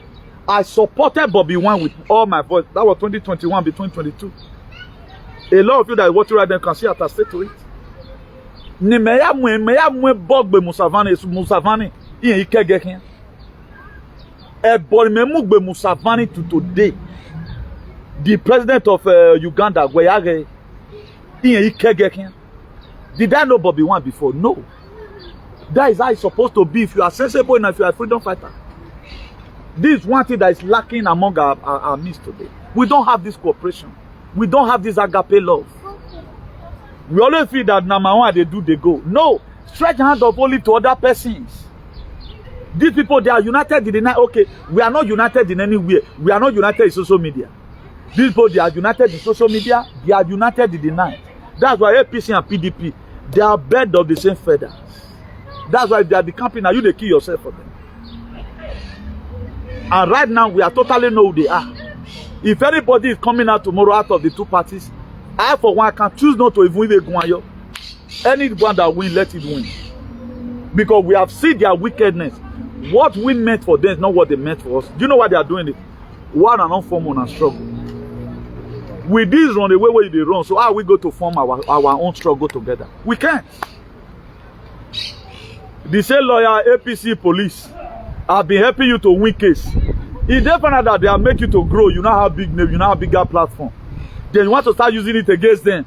I supported Bobby Wine with all my voice. That was 2021 between 22. A lot of you that are watching right now can see attested to it. Nimeya mwe bogbe Museveni iye ikege here. Ebori me mugbe Museveni to today. The president of Uganda, Gweyage, did I know Bobby Wine before? No. That is how it's supposed to be if you are sensible and if you are a freedom fighter. This is one thing that is lacking among our midst today. We don't have this cooperation. We don't have this agape love. We always feel that number one they do, they go. No. Stretch hand of only to other persons. These people, they are united in the night. Okay, we are not united in any way. We are not united in social media. These people, they are united in social media. They are united in the night. That's why APC and PDP, they are birds of the same feathers. That's why they are the company. Now you they kill yourself for them. And right now, we are totally know who they are. If anybody is coming out tomorrow out of the two parties, I for one can choose not to even go. Anyone that win, let it win. Because we have seen their wickedness. What we meant for them is not what they meant for us. Do you know why they are doing it? One and not form and struggle. With this run away where they run, so how we go to form our own struggle together? We can't. The same lawyer, APC, police have been helping you to win case. If they find out that they are making you to grow, you now have big name, you now have bigger platform. Then you want to start using it against them.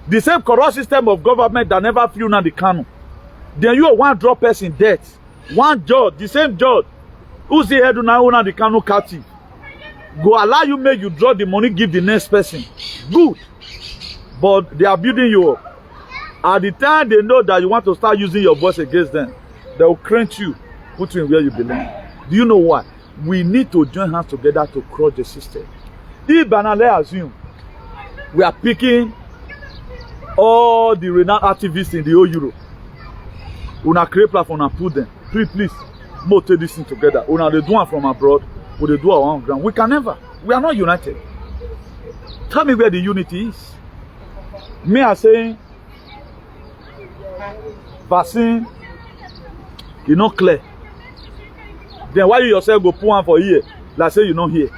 The same corrupt system of government that never flew on the Kanu. Then you are one drop person dead. One judge, the same judge, who's the head now on the Kanu captive. Go allow you make you draw the money, give the next person. Good. But they are building you up. At the time they know that you want to start using your voice against them, they will clench you, put you in where you belong. Do you know why? We need to join hands together to crush the system. If Banale assume we are picking all the RNAL activists in the whole Europe, una create platform and put them. Please, more take this thing together. Una they do one from abroad, we they do our own ground. We can never. We are not united. Tell me where the unity is. Me are saying vaccine, you not clear. Then why you yourself go put one for here? Like say you not here.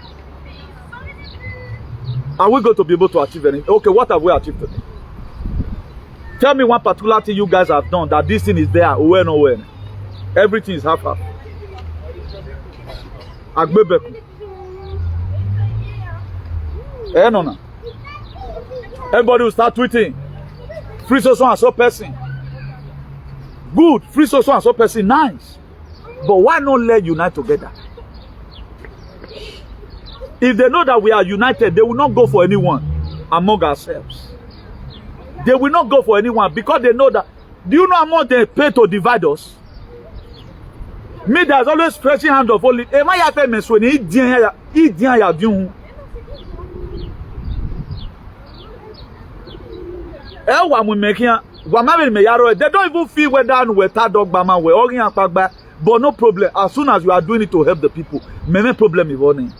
Are we going to be able to achieve anything? Okay, what have we achieved today? Tell me one particular thing you guys have done that this thing is there, when or when. Everything is half-half. Agbebeku. No. Everybody will start tweeting. Free so and so person. Good. Free so and so person. Nice. But why not let unite together? If they know that we are united, they will not go for anyone among ourselves. They will not go for anyone because they know that. Do you know how much they pay to divide us? Me, there's always stretching hand of only. Am I famous when he didn't? They don't even feel whether we're dog bama we're all but no problem. As soon as you are doing it to help the people, many problem is running.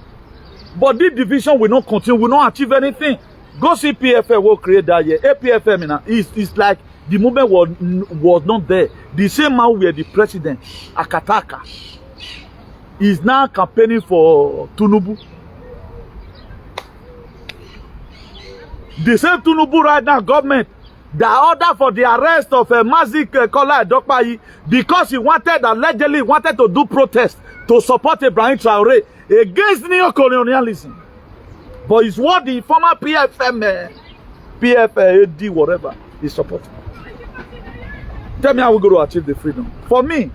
But this division will not continue, will not achieve anything. Go see PFL will create that year. APFM it's like the movement was not there. The same man where the president, Akataka, is now campaigning for Tinubu. The same Tinubu right now, government, the order for the arrest of MARXIST Kola Edokpayi because he allegedly wanted to do protest to support Ibrahim Traore against neo-colonialism. But it's what the former PFM, PFAD, whatever, is supporting. Tell me how we're going to achieve the freedom. For me,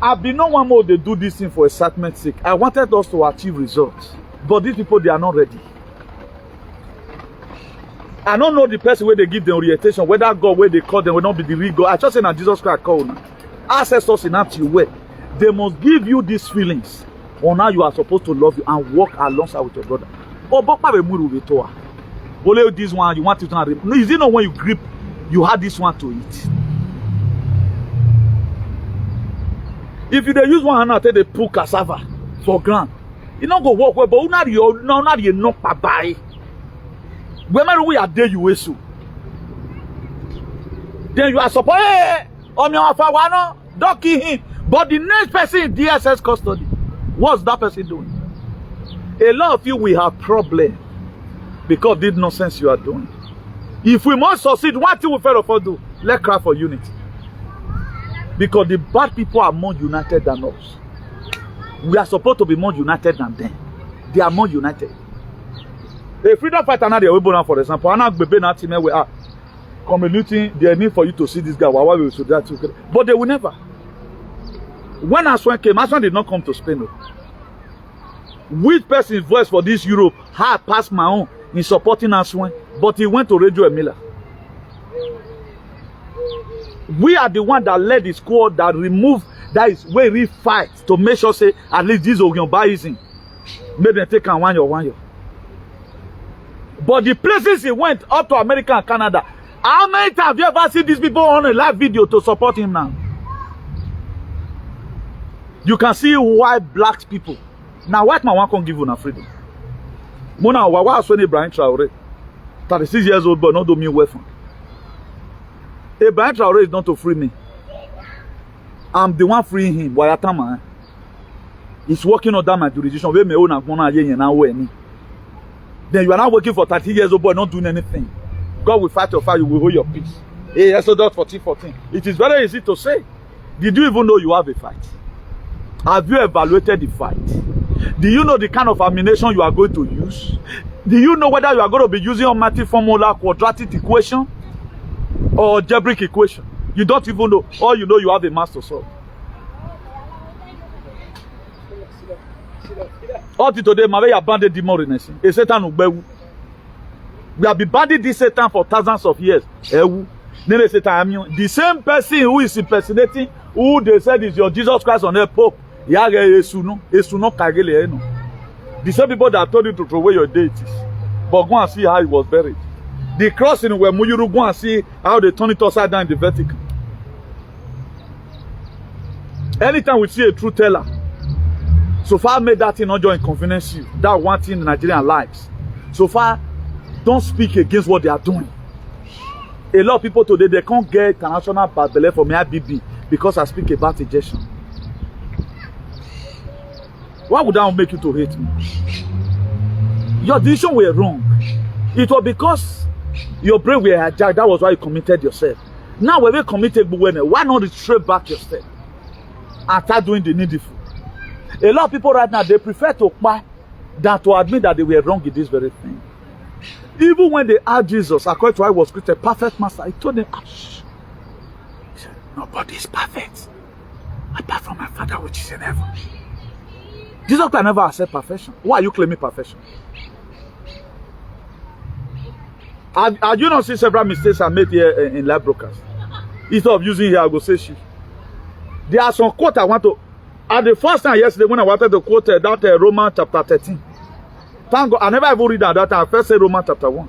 I've been no one more they do this thing for excitement's sake. I wanted us to achieve results. But these people, they are not ready. I don't know the person where they give the orientation, whether God where they call them will not be the real God. I just say that Jesus Christ called now. Access us in that way. They must give you these feelings on how you are supposed to love you and work alongside with your brother. Oh, but this one you want it to. No, is it not when you grip, you had this one to eat. If you use one hand, take the pull cassava for ground. You don't go walk well, but not you not buy. Whenever we are there, you will so. Then you are supposed on your father, don't kill him. But the next person in DSS custody, what's that person doing? A lot of you will have problem because of this nonsense you are doing. If we must succeed, what thing we fail of do? Let's cry for unity. Because the bad people are more united than us. We are supposed to be more united than them. They are more united. A freedom fighter now they are born, for example. I'm not baby now team we are communicating. They need for you to see this guy. Why we should that together? But they will never. When Aswan came, Aswan did not come to Spain. Which person's voice for this Europe had passed my own in supporting Aswan, but he went to Radio Emila. We are the one that led the squad that removed that is where we fight to make sure say at least this Ogunbaism made them take 1 year. But the places he went up to America and Canada, how many times have you ever seen these people on a live video to support him now? You can see white black people. Now white man can't give you no freedom. Mona why when Ibrahim Traore, 36 years old but not do me weapon. Ibrahim Traore is not to free me. I'm the one freeing him. Wayatama. He's working under my jurisdiction. Then you are not working for 30 years old but not doing anything. God will fight your fight, you will hold your peace. Hey, Exodus 14:14. It is very easy to say. Did you even know you have a fight? Have you evaluated the fight? Do you know the kind of ammunition you are going to use? Do you know whether you are going to be using almighty formula, quadratic equation, or algebraic equation? You don't even know. All you know, you have a math to solve. All today, my way abandoned demon. A Satan will. We have been banning this Satan for thousands of years. The same person who is impersonating, who they said is your Jesus Christ on earth, Pope. The same people that told you to throw away your deities. But go and see how he was buried. The crossing where Muyuru, go and see how they turn it upside down in the Vatican. Anytime we see a truth teller, so far made that thing not just inconvenience you. That one thing in Nigerian lives. So far, don't speak against what they are doing. A lot of people today, they can't get international bad belly from IBB because I speak about ejection. Why would that make you to hate me? Your decision were wrong. It was because your brain were hijacked. That was why you committed yourself. Now when we committed, why not retrace back yourself and start doing the needful? A lot of people right now, they prefer to buy than to admit that they were wrong in this very thing. Even when they asked Jesus, according to how he was created, perfect master, he told them, nobody is perfect. apart from my Father which is in heaven. Jesus Christ never accept perfection. Why are you claiming perfection? Have you not seen several mistakes I made here in live broadcast? Instead of using here, I go say she. There are some quotes I want to. At the first time yesterday when I wanted to quote that Romans chapter 13. Thank God, I never even read that time. I first say Romans chapter 1.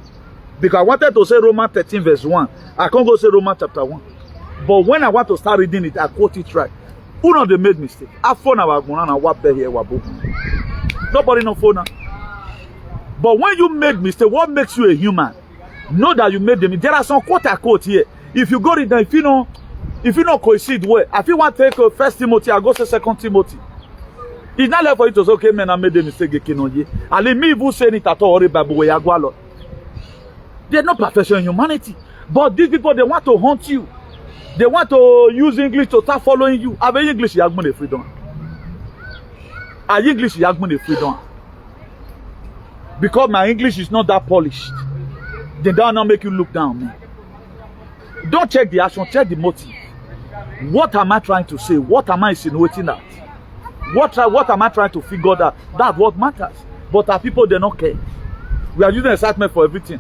Because I wanted to say Romans 13 verse 1. I can't go say Romans chapter 1. But when I want to start reading it, I quote it right. Who know they made mistake? I phone our and what here nobody no phone. But when you make mistake, what makes you a human? Know that you made them. There are some quote I quote here. If you go read them, if you know coincide well, if you want to take 1 Timothy, I go say 2 Timothy. It's not left for you to say, okay, man, I made a mistake. And let me even say it at all. There's no perfection in humanity. But these people, they want to haunt you. They want to use English to start following you. Are English Yagman freedom? Are English Yagman freedom? Because my English is not that polished. They don't not make you look down on me. Don't check the action, check the motive. What am I trying to say? What am I insinuating at? What am I trying to figure out? That's what matters. But our people, they don't care. We are using excitement for everything.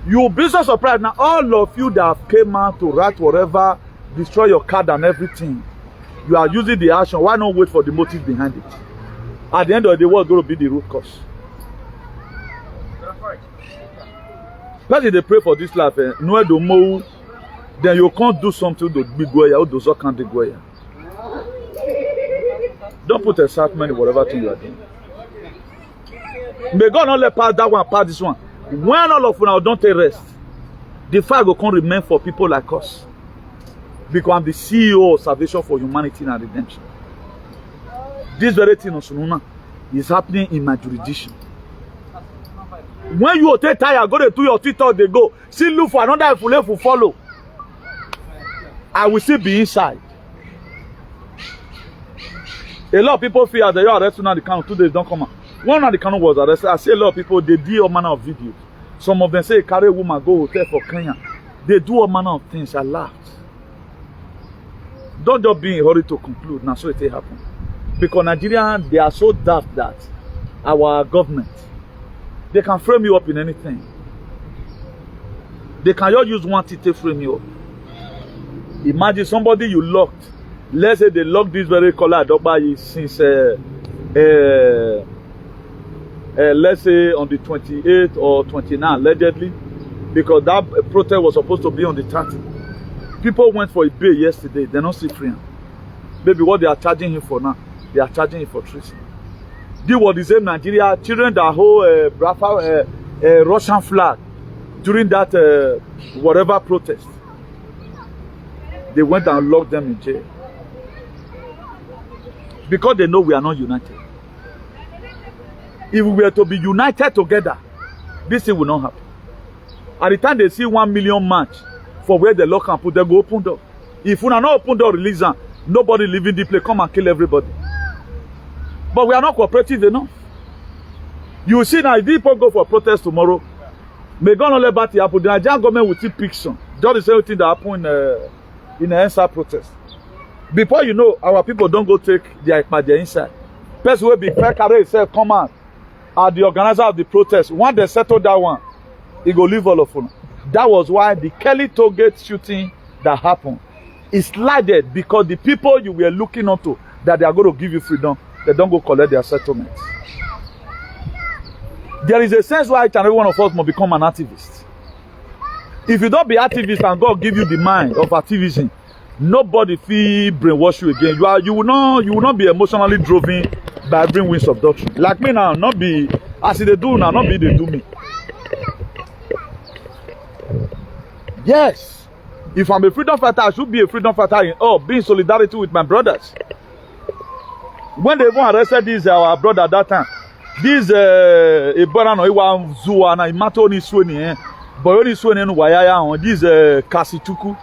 You'll be so surprised now. All of you that have came out to write whatever, destroy your card and everything. You are using the action. Why not wait for the motive behind it? At the end of the day, what's going to be the root cause? But if they pray for this life, no do more, then you can't do something to be goya or do so can't do goya. Don't put excitement in whatever thing you are doing. May God not let pass that one, pass this one. When all of you don't take rest, the fight will come remain for people like us. Because I'm the CEO of Salvation for Humanity and Redemption. This very thing is happening in my jurisdiction. When you take tired, go to your Twitter, they go. Still look for another if you follow. I will still be inside. A lot of people fear that you are arrested on the count 2 days, don't come out. One of the count was arrested. I see a lot of people, they do all manner of videos. Some of them say, carry a woman, go hotel for Kenya. They do all manner of things. I laughed. Don't just be in a hurry to conclude. Now, so it will happen. Because Nigerians, they are so daft that our government, they can frame you up in anything. They can just use one thing to frame you up. Imagine somebody you locked. Let's say they locked this very Kola Edokpayi since, let's say on the 28th or 29th, allegedly, because that protest was supposed to be on the 30th. People went for a bail yesterday. They're not still free. Maybe what they are charging him for now, they are charging him for treason. This was the same Nigeria children that hold Russian flag during that whatever protest. They went and locked them in jail. Because they know we are not united. If we were to be united together, this thing will not happen. At the time they see 1 million march for where the law can put, they go open door. If we are not open door release them, nobody living the place come and kill everybody. But we are not cooperative enough. You see now, if people go for protest tomorrow, may God not let bad thing happen. The Nigerian government will take picture. Just the same thing that happened in the answer protest. Before you know, our people don't go take their inside. Person will be fair carry itself come out at the organizer of the protest. Once they settle that one, he go leave all of them. That was why the Kelly Tollgate shooting that happened is slided, because the people you were looking onto that they are going to give you freedom, they don't go collect their settlements. There is a sense why each and every one of us must become an activist. If you don't be activist and God give you the mind of activism, nobody feel brainwash you again. You will not be emotionally driven by every winds of doctrine. Like me now, not be as they do now, not be they do me. Yes, if I'm a freedom fighter, I should be a freedom fighter in be in solidarity with my brothers. When they even arrested this our brother at that time, this Ebola no iwa zuwa na imato ni sueni boy ni sueni no wayaya on this Kasituku.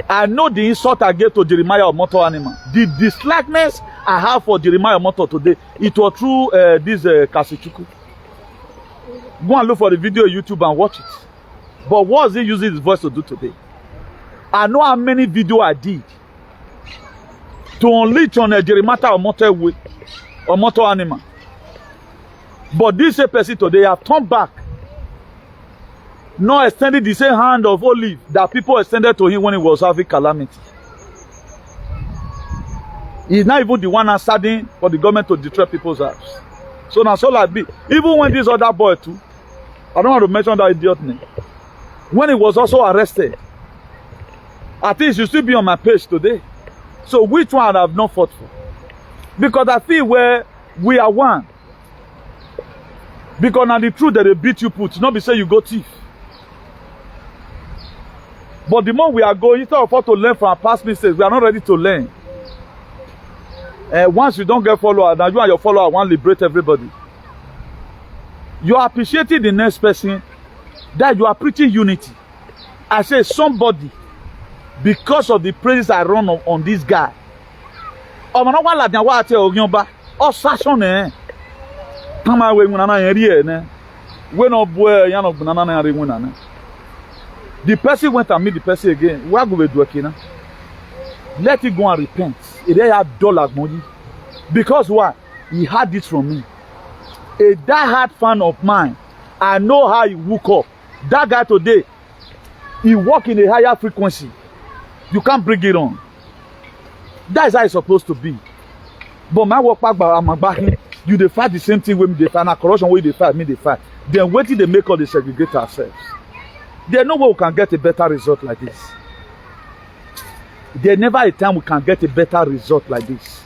I know the insult I gave to Jeremiah Omoto animal. The dislikeness I have for Jeremiah Omoto today, it was through this Kasituku. Go and look for the video on YouTube and watch it. But what is he using his voice to do today? I know how many videos I did to unleash on a matter of mortal way or mortal animal. But this same person today have turned back, not extending the same hand of olive that people extended to him when he was having calamity. He's not even the one answering for the government to destroy people's lives. So now, so like be. Even when this other boy too, I don't want to mention that idiot name, when he was also arrested, at least you still be on my page today. So which one I have not fought for? Because I feel where we are one. Because now the truth that they beat you put, not be say you go thief. But the more we are going, instead of us to learn from our past mistakes, we are not ready to learn. Once you don't get followers, now you and your follower want to liberate everybody. You are appreciating the next person, that you are preaching unity. I say somebody, because of the praises I run on this guy. Come away when the person went and meet the person again. Where go we do it? Let it go and repent. It had dollar money. Because why? He had this from me. A die-hard fan of mine. I know how he woke up. That guy today, he walk in a higher frequency. You can't bring it on. That is how it's supposed to be. But my work back by my back, you dey fight the same thing with me, they fight, and corruption where they fight, me they fight. Then wait till they make all the segregate ourselves. There's no way we can get a better result like this. There's never a time we can get a better result like this.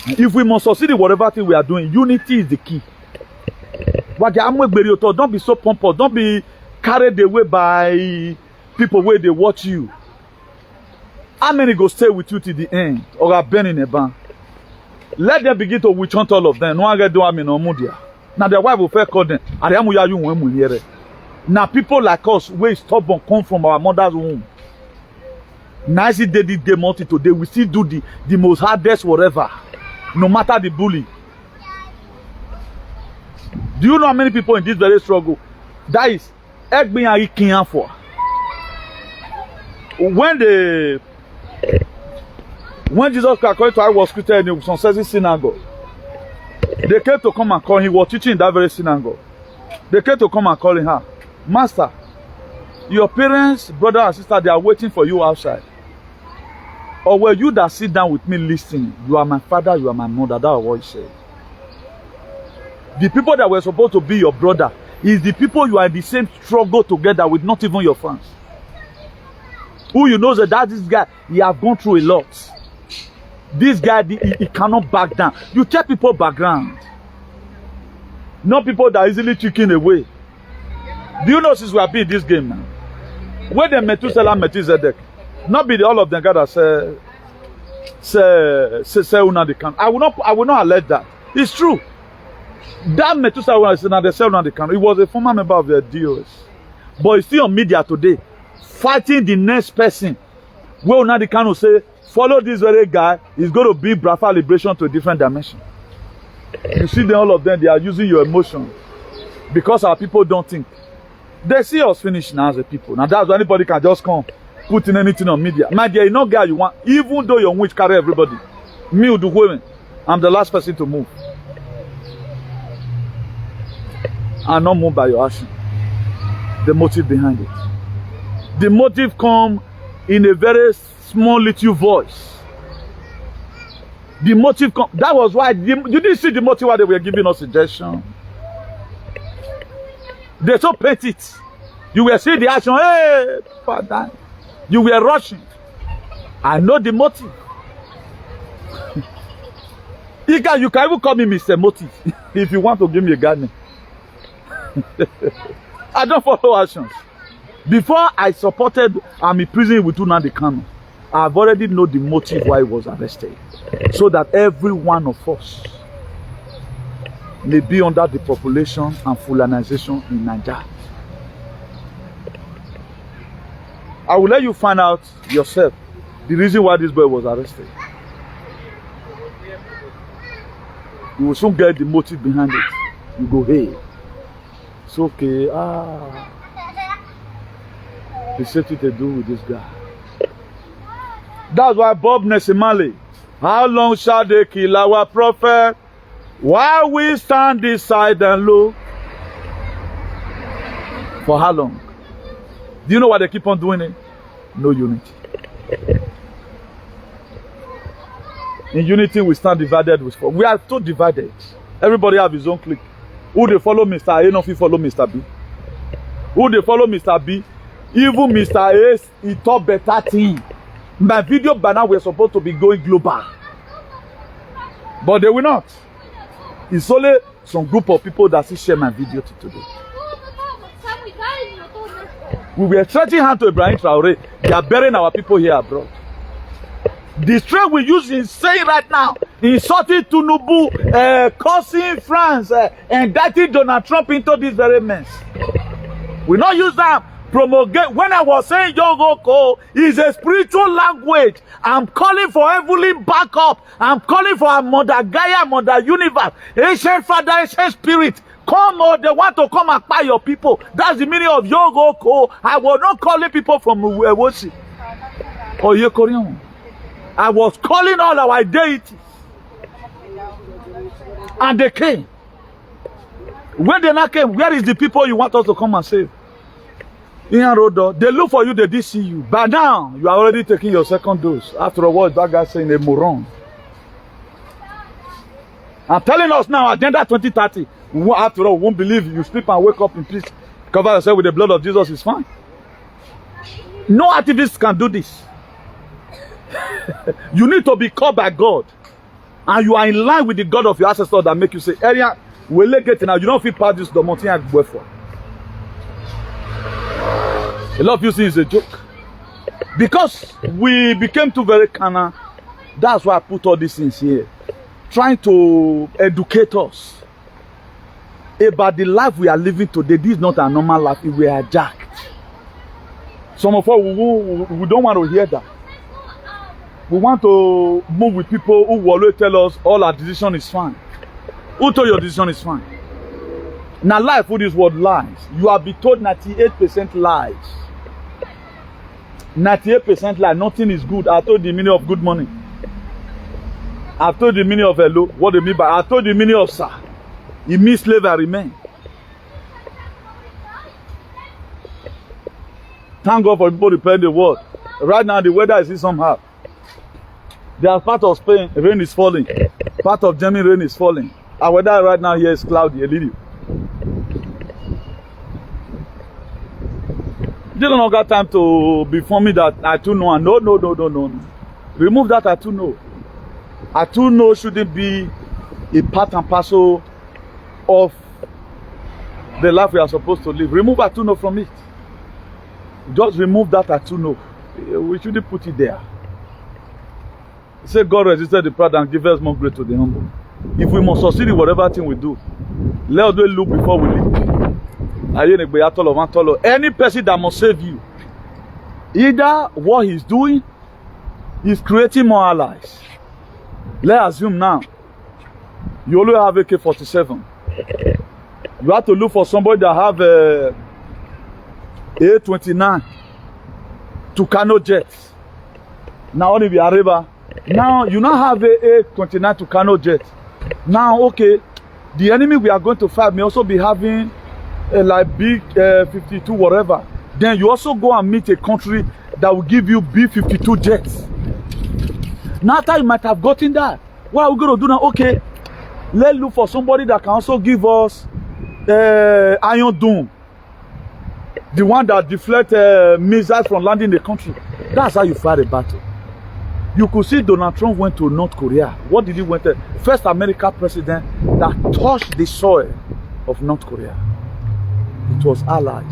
If we must succeed in whatever thing we are doing, unity is the key. Don't be so pompous. Don't be carried away by people where they watch you. How many go stay with you till the end or are burning a ban? Let them begin to witch hunt all of them. No one get do no mudia. Now their wife will fair call them. Now people like us, we stubborn, come from our mother's womb. Nice they did the multi today. We still do the most hardest whatever. No matter the bully. Do you know how many people in this very struggle? That is for. When Jesus Christ, according to I was Christian in some certain synagogue, they came to come and call him. He was teaching in that very synagogue. They came to come and call him her. Master, your parents, brother and sister, they are waiting for you outside. Or were you that sit down with me listening? You are my father, you are my mother. That was what he said. The people that were supposed to be your brother is the people you are in the same struggle together with, not even your friends. Who you know that this guy, he have gone through a lot. This guy, he cannot back down. You tell people background. Not people that are easily taken away. Do you know since we have been in this game now? When they Methuselah, Melchizedek, not be all of them God that say una the can. I will not allege that. It's true. That Methuselah is not the say una the can. He was a former member of the DOS. But he's still on media today, fighting the next person. Where una the can will say, follow this very guy, he's going to bring Biafra liberation to a different dimension. You see them, all of them, they are using your emotion. Because our people don't think. They see us finish now as a people. Now that's why anybody can just come, put in anything on media. My dear, you know guy you want, even though your witch carry everybody. Me will do women. I'm the last person to move. I'm not moved by your action. The motive behind it. The motive come in a very small little voice. The motive come. That was why you didn't see the motive why they were giving us suggestion. They so paint it. You were seeing the action. Hey, Father. You were rushing. I know the motive. You can even call me Mr. Motive if you want to give me a gardening. I don't follow actions. Before I supported I'm in prison with Nnamdi Kanu, I've already know the motive why he was arrested. So that every one of us may be under the population and fulanization in Naija. I will let you find out yourself the reason why this boy was arrested. You will soon get the motive behind it. You go, hey, it's okay. The safety to do with this guy. That's why Bob Nesimale, how long shall they kill our prophet while we stand aside and look? For how long? Do you know why they keep on doing it? No unity. In unity, we stand divided with four. We are so divided. Everybody have his own clique. Who they follow Mr. A, not if follow Mr. B. Who they follow Mr. B, even Mr. A, he talk better thing. My video by now we're supposed to be going global. But they will not. It's only some group of people that still share my video to today. We were stretching hand to Ibrahim Traore. They are burying our people here abroad. The strength we use in saying right now, insulting Tinubu, cursing France, indicting Donald Trump into this very mess. We not use that promulgate. When I was saying Yogoko is a spiritual language, I'm calling for heavenly backup. I'm calling for a Mother Gaia, Mother Universe, ancient Father, ancient Spirit. Come on, they want to come and buy your people. That's the meaning of Yogoko. I was not calling people from Uwewosi or Yekorion. I was calling all our deities. And they came. When they not came, where is the people you want us to come and save? In Rodo, they look for you, they did see you. But now, you are already taking your second dose. After a while, that guy saying a moron. I'm telling us now, Agenda 2030. After all, we won't believe you sleep and wake up in peace. Cover yourself with the blood of Jesus is fine. No activist can do this. You need to be called by God. And you are in line with the God of your ancestors that make you say, Area, we'll get now. You don't feel part of this, the mountain and go for. A lot of you see it's a joke. Because we became too very carnal. That's why I put all these things here. Trying to educate us about the life we are living today. This is not a normal life. We are jacked. Some of us, we don't want to hear that. We want to move with people who will always tell us all our decision is fine. Who told your decision is fine? Now life with this word lies. You have been told 98% lies. 98% lie. Nothing is good. I told the meaning of good morning. I told the meaning of hello. What they mean by I told the meaning of sir. It means slave and remain. Thank God for people repairing the world. Right now the weather is somehow. There's part of Spain, rain is falling. Part of Germany, rain is falling. Our weather right now here is cloudy, a little. You don't got time to be forming that I too know. No. Remove that I too know. I too know shouldn't be a part and parcel of the life we are supposed to live. Remove I too know from it. Just remove that I too know. We shouldn't put it there. Say God resisted the proud and give us more grace to the humble. If we must succeed in whatever thing we do, let us look before we leap. Any person that must save you, either what he's doing is creating more allies. Let's assume now you only have AK-47. You have to look for somebody that have A-29 to Kano jets. Now only be Areba. Now you now have A-29 to Kano jet. Now okay, the enemy we are going to fight may also be having like big 52 whatever. Then you also go and meet a country that will give you B-52 jets. Now after you might have gotten that, what are we going to do now? Okay, let's look for somebody that can also give us Iron Dome, the one that deflect missiles from landing the country. That's how you fight a battle. You could see Donald Trump went to North Korea. What did he went to? First American president that touched the soil of North Korea. It was allies.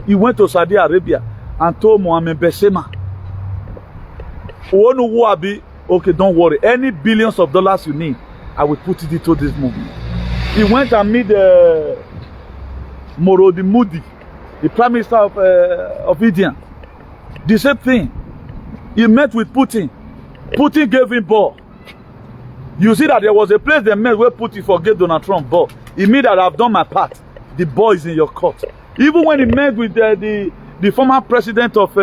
He went to Saudi Arabia and told Mohammed Besema, okay, don't worry. Any billions of dollars you need, I will put it into this movement. He went and met Morodi Moody, the Prime Minister of India. The same thing. He met with Putin. Putin gave him ball. You see that there was a place they met where Putin forgave Donald Trump ball. He mean that I've done my part. The ball is in your court. Even when he met with the former president of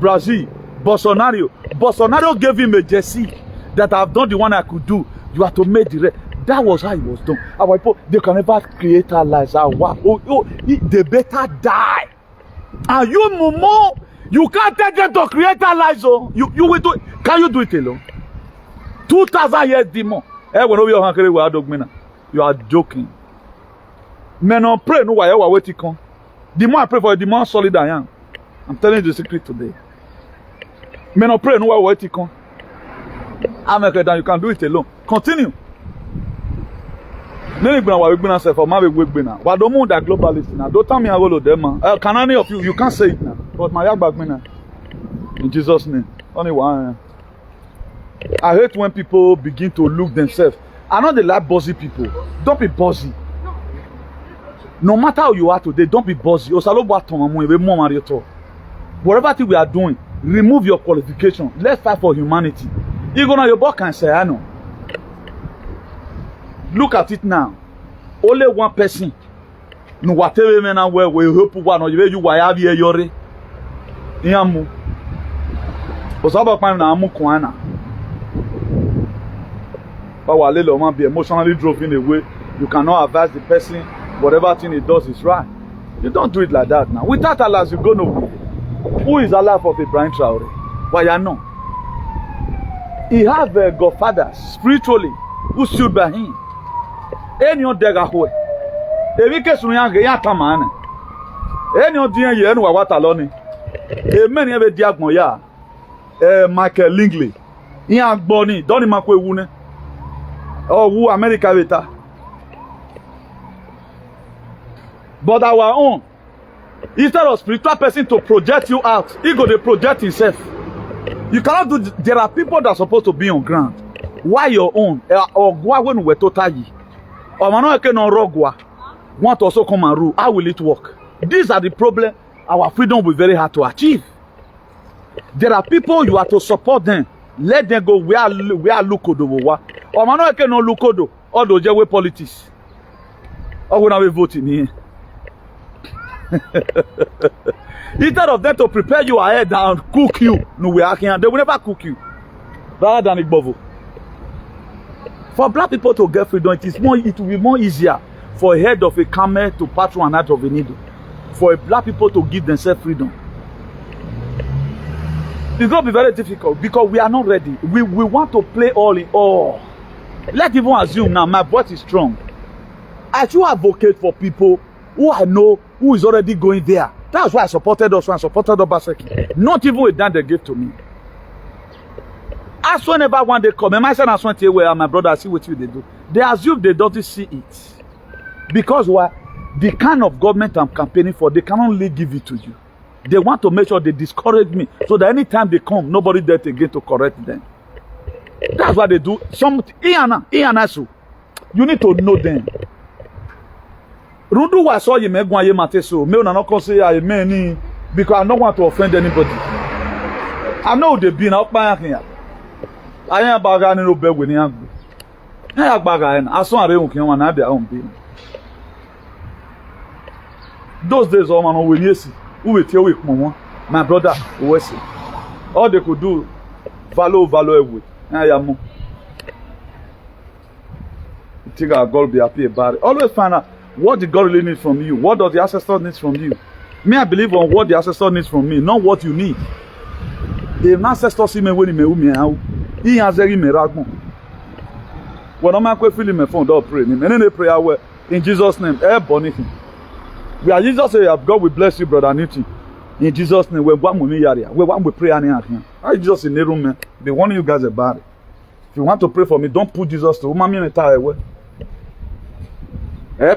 Brazil, Bolsonaro gave him a jersey that I've done the one I could do. You have to make the rest. That was how it was done. Our people, they can never create allies. They better die. And you, Momo, you can't take them to create allies. Oh, you will do it. Can you do it alone? 2,000 years demon. You are joking. Men don't pray. No, why you waiting? The more I pray for you, the more solid I am. I'm telling you the secret today. Men don't pray. No, why you waiting? I'm like that. You can do it alone. Continue. Why don't that globalist now? Don't tell me how to them. Can any of you can't say it now. But my back now. In Jesus' name. Only one. I hate when people begin to look themselves. I know they like bossy people. Don't be bossy. No matter how you are today, don't be bossy. Whatever thing we are doing, remove your qualification. Let's fight for humanity. You go on your back and say, I know. Look at it now. Only one person. No whatever man where we hope one or you why have you yore. Yamu. Osaba pan na amu kwana. But while little man be emotionally driven away, you cannot advise the person whatever thing he does is right. You don't do it like that now. Without Allah, you go nowhere. Who is Allah of Ibrahim Traore? Why you know? He has a godfather spiritually who stood by him. Any on Degahoe. If case we are going to man. Any on the year no what alone. A many of the diagnoya. Michael Lingley. Ian Bonnie, Donny Makwe Wune. Oh, who America Vita. But our own. Instead of spiritual person to project you out, he go to project himself. You cannot do. There are people that are supposed to be on ground. Why your own? Or when we totally. Or man can no rogwa. Want to also come and rule. How will it work? These are the problems. Our freedom will be very hard to achieve. There are people you have to support them. Let them go. We are Lukodo. Or man can no Lukodo. Or the Jewe politics. Or when we voting here. Instead of them to prepare you ahead and cook you, no, we are here. They will never cook you. Rather than Igbovo. For black people to get freedom, it will be more easier for a head of a camel to pass through an eye of a needle. For black people to give themselves freedom. It's going to be very difficult because we are not ready. We want to play all in all. Let's even assume now my voice is strong. I should advocate for people who I know who is already going there. That's why I supported us when I supported Obaseki. Not even with that they gave to me. As whenever one day come, my son has went away and my brother see what you they do. They assume they don't see it. Because why? The kind of government I'm campaigning for, they can only give it to you. They want to make sure they discourage me so that anytime they come, nobody there again to correct them. That's what they do. You need to know them. Rundu wa so ye megwan ye mateso. Me una no come say I many because I don't want to offend anybody. I know they be na okpan yan. Ayan baga ni no be we ni agbo. Na agbaga en aso are hun kin wan na bia on be. Those days all man no we yesi. Who we tell we come my brother we say. All they could do value every. Na ya mo. Think God be happy about it. Always find out what did God really need from you? What does the ancestor need from you? Me, I believe on what the ancestor needs from me, not what you need. The ancestor see me when he me how he has very miracle. When I'm going to feel me phone, don't pray. And then they pray well in Jesus' name. We are Jesus say God will bless you, brother Niti. In Jesus' name, we want we pray anything. I Jesus in the room, man. Be warning you guys about it. If you want to pray for me, don't put Jesus to woman me entire way.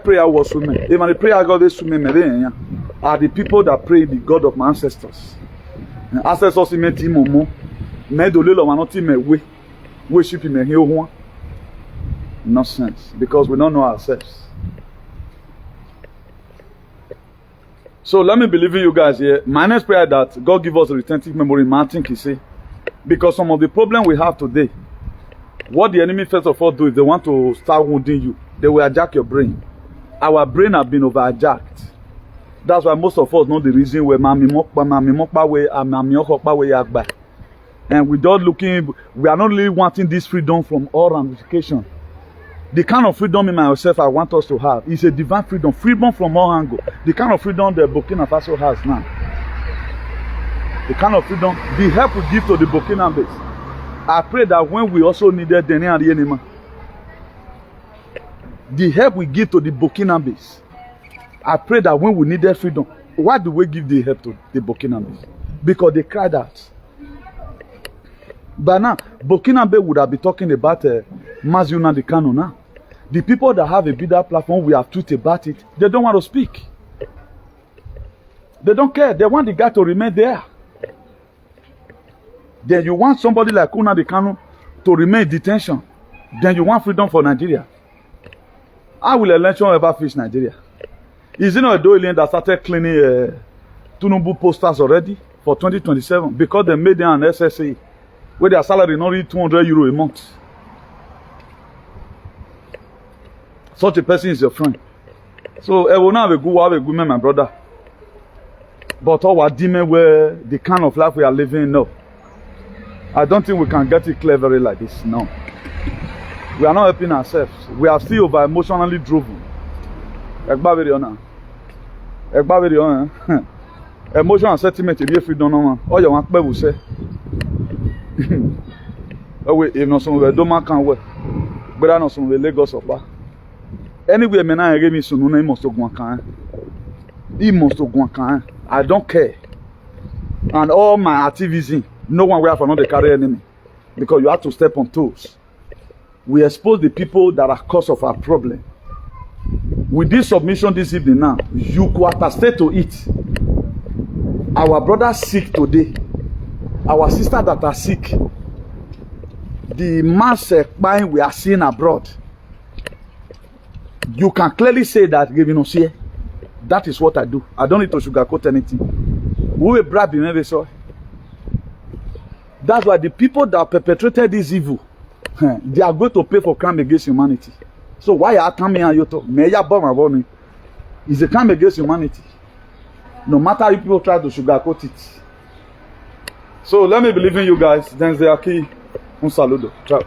Prayer was women. Even the prayer God is women are the people that pray the God of my ancestors. Ancestors in me timomo. Me do lelo manoti me we worship me here one. Nonsense. Because we don't know ourselves. So let me believe in you guys here. My next prayer that God give us a retentive memory, man, think he say. Because some of the problem we have today, what the enemy first of all do is they want to start wounding you. They will hijack your brain. Our brain have been overjacked. That's why most of us know the reason where mami mokpa we yagba. And we just looking, we are not really wanting this freedom from all ramifications. The kind of freedom in myself I want us to have is a divine freedom, freedom from all angles. The kind of freedom that Burkina Faso has now. The kind of freedom, the help we give to the Burkinabes. I pray that when we also needed the enemy, the help we give to the Burkinabes, I pray that when we needed freedom, why do we give the help to the Burkinabes? Because they cried out. But now, Burkinabe would have been talking about Maziuna the Kano now. The people that have a bigger platform, we have tweeted about it, they don't want to speak. They don't care. They want the guy to remain there. Then you want somebody like Una the Kano to remain in detention. Then you want freedom for Nigeria. How will election ever fix Nigeria? Is it not a Doyle that started cleaning Tinubu posters already for 2027 because they made them an SSA where their salary not reach €200 a month? Such a person is your friend. So I will not have a good man, my brother. But our demon where the kind of life we are living now, I don't think we can get it cleverly like this. No. We are not helping ourselves. We are still over emotionally driven. Emotion and sentiment if you don't know. All you want to say. Oh wait, if not some we don't can work. But I know some we Lagos or anyway, me na give me some no must go kan. He must go kan. I don't care. And all my activism, no one will have another carry enemy. Because you have to step on toes. We expose the people that are cause of our problem. With this submission this evening now, you could attest to it. Our brothers sick today. Our sisters that are sick. The mass buying we are seeing abroad. You can clearly say that, giving us here. That is what I do. I don't need to sugarcoat anything. We will bribe him every so. That's why the people that perpetrated this evil, they are going to pay for crime against humanity. So why are coming and you talk? It's a crime against humanity. No matter if people try to sugarcoat it. So let me believe in you guys. Then they are key. Un saludo. Ciao.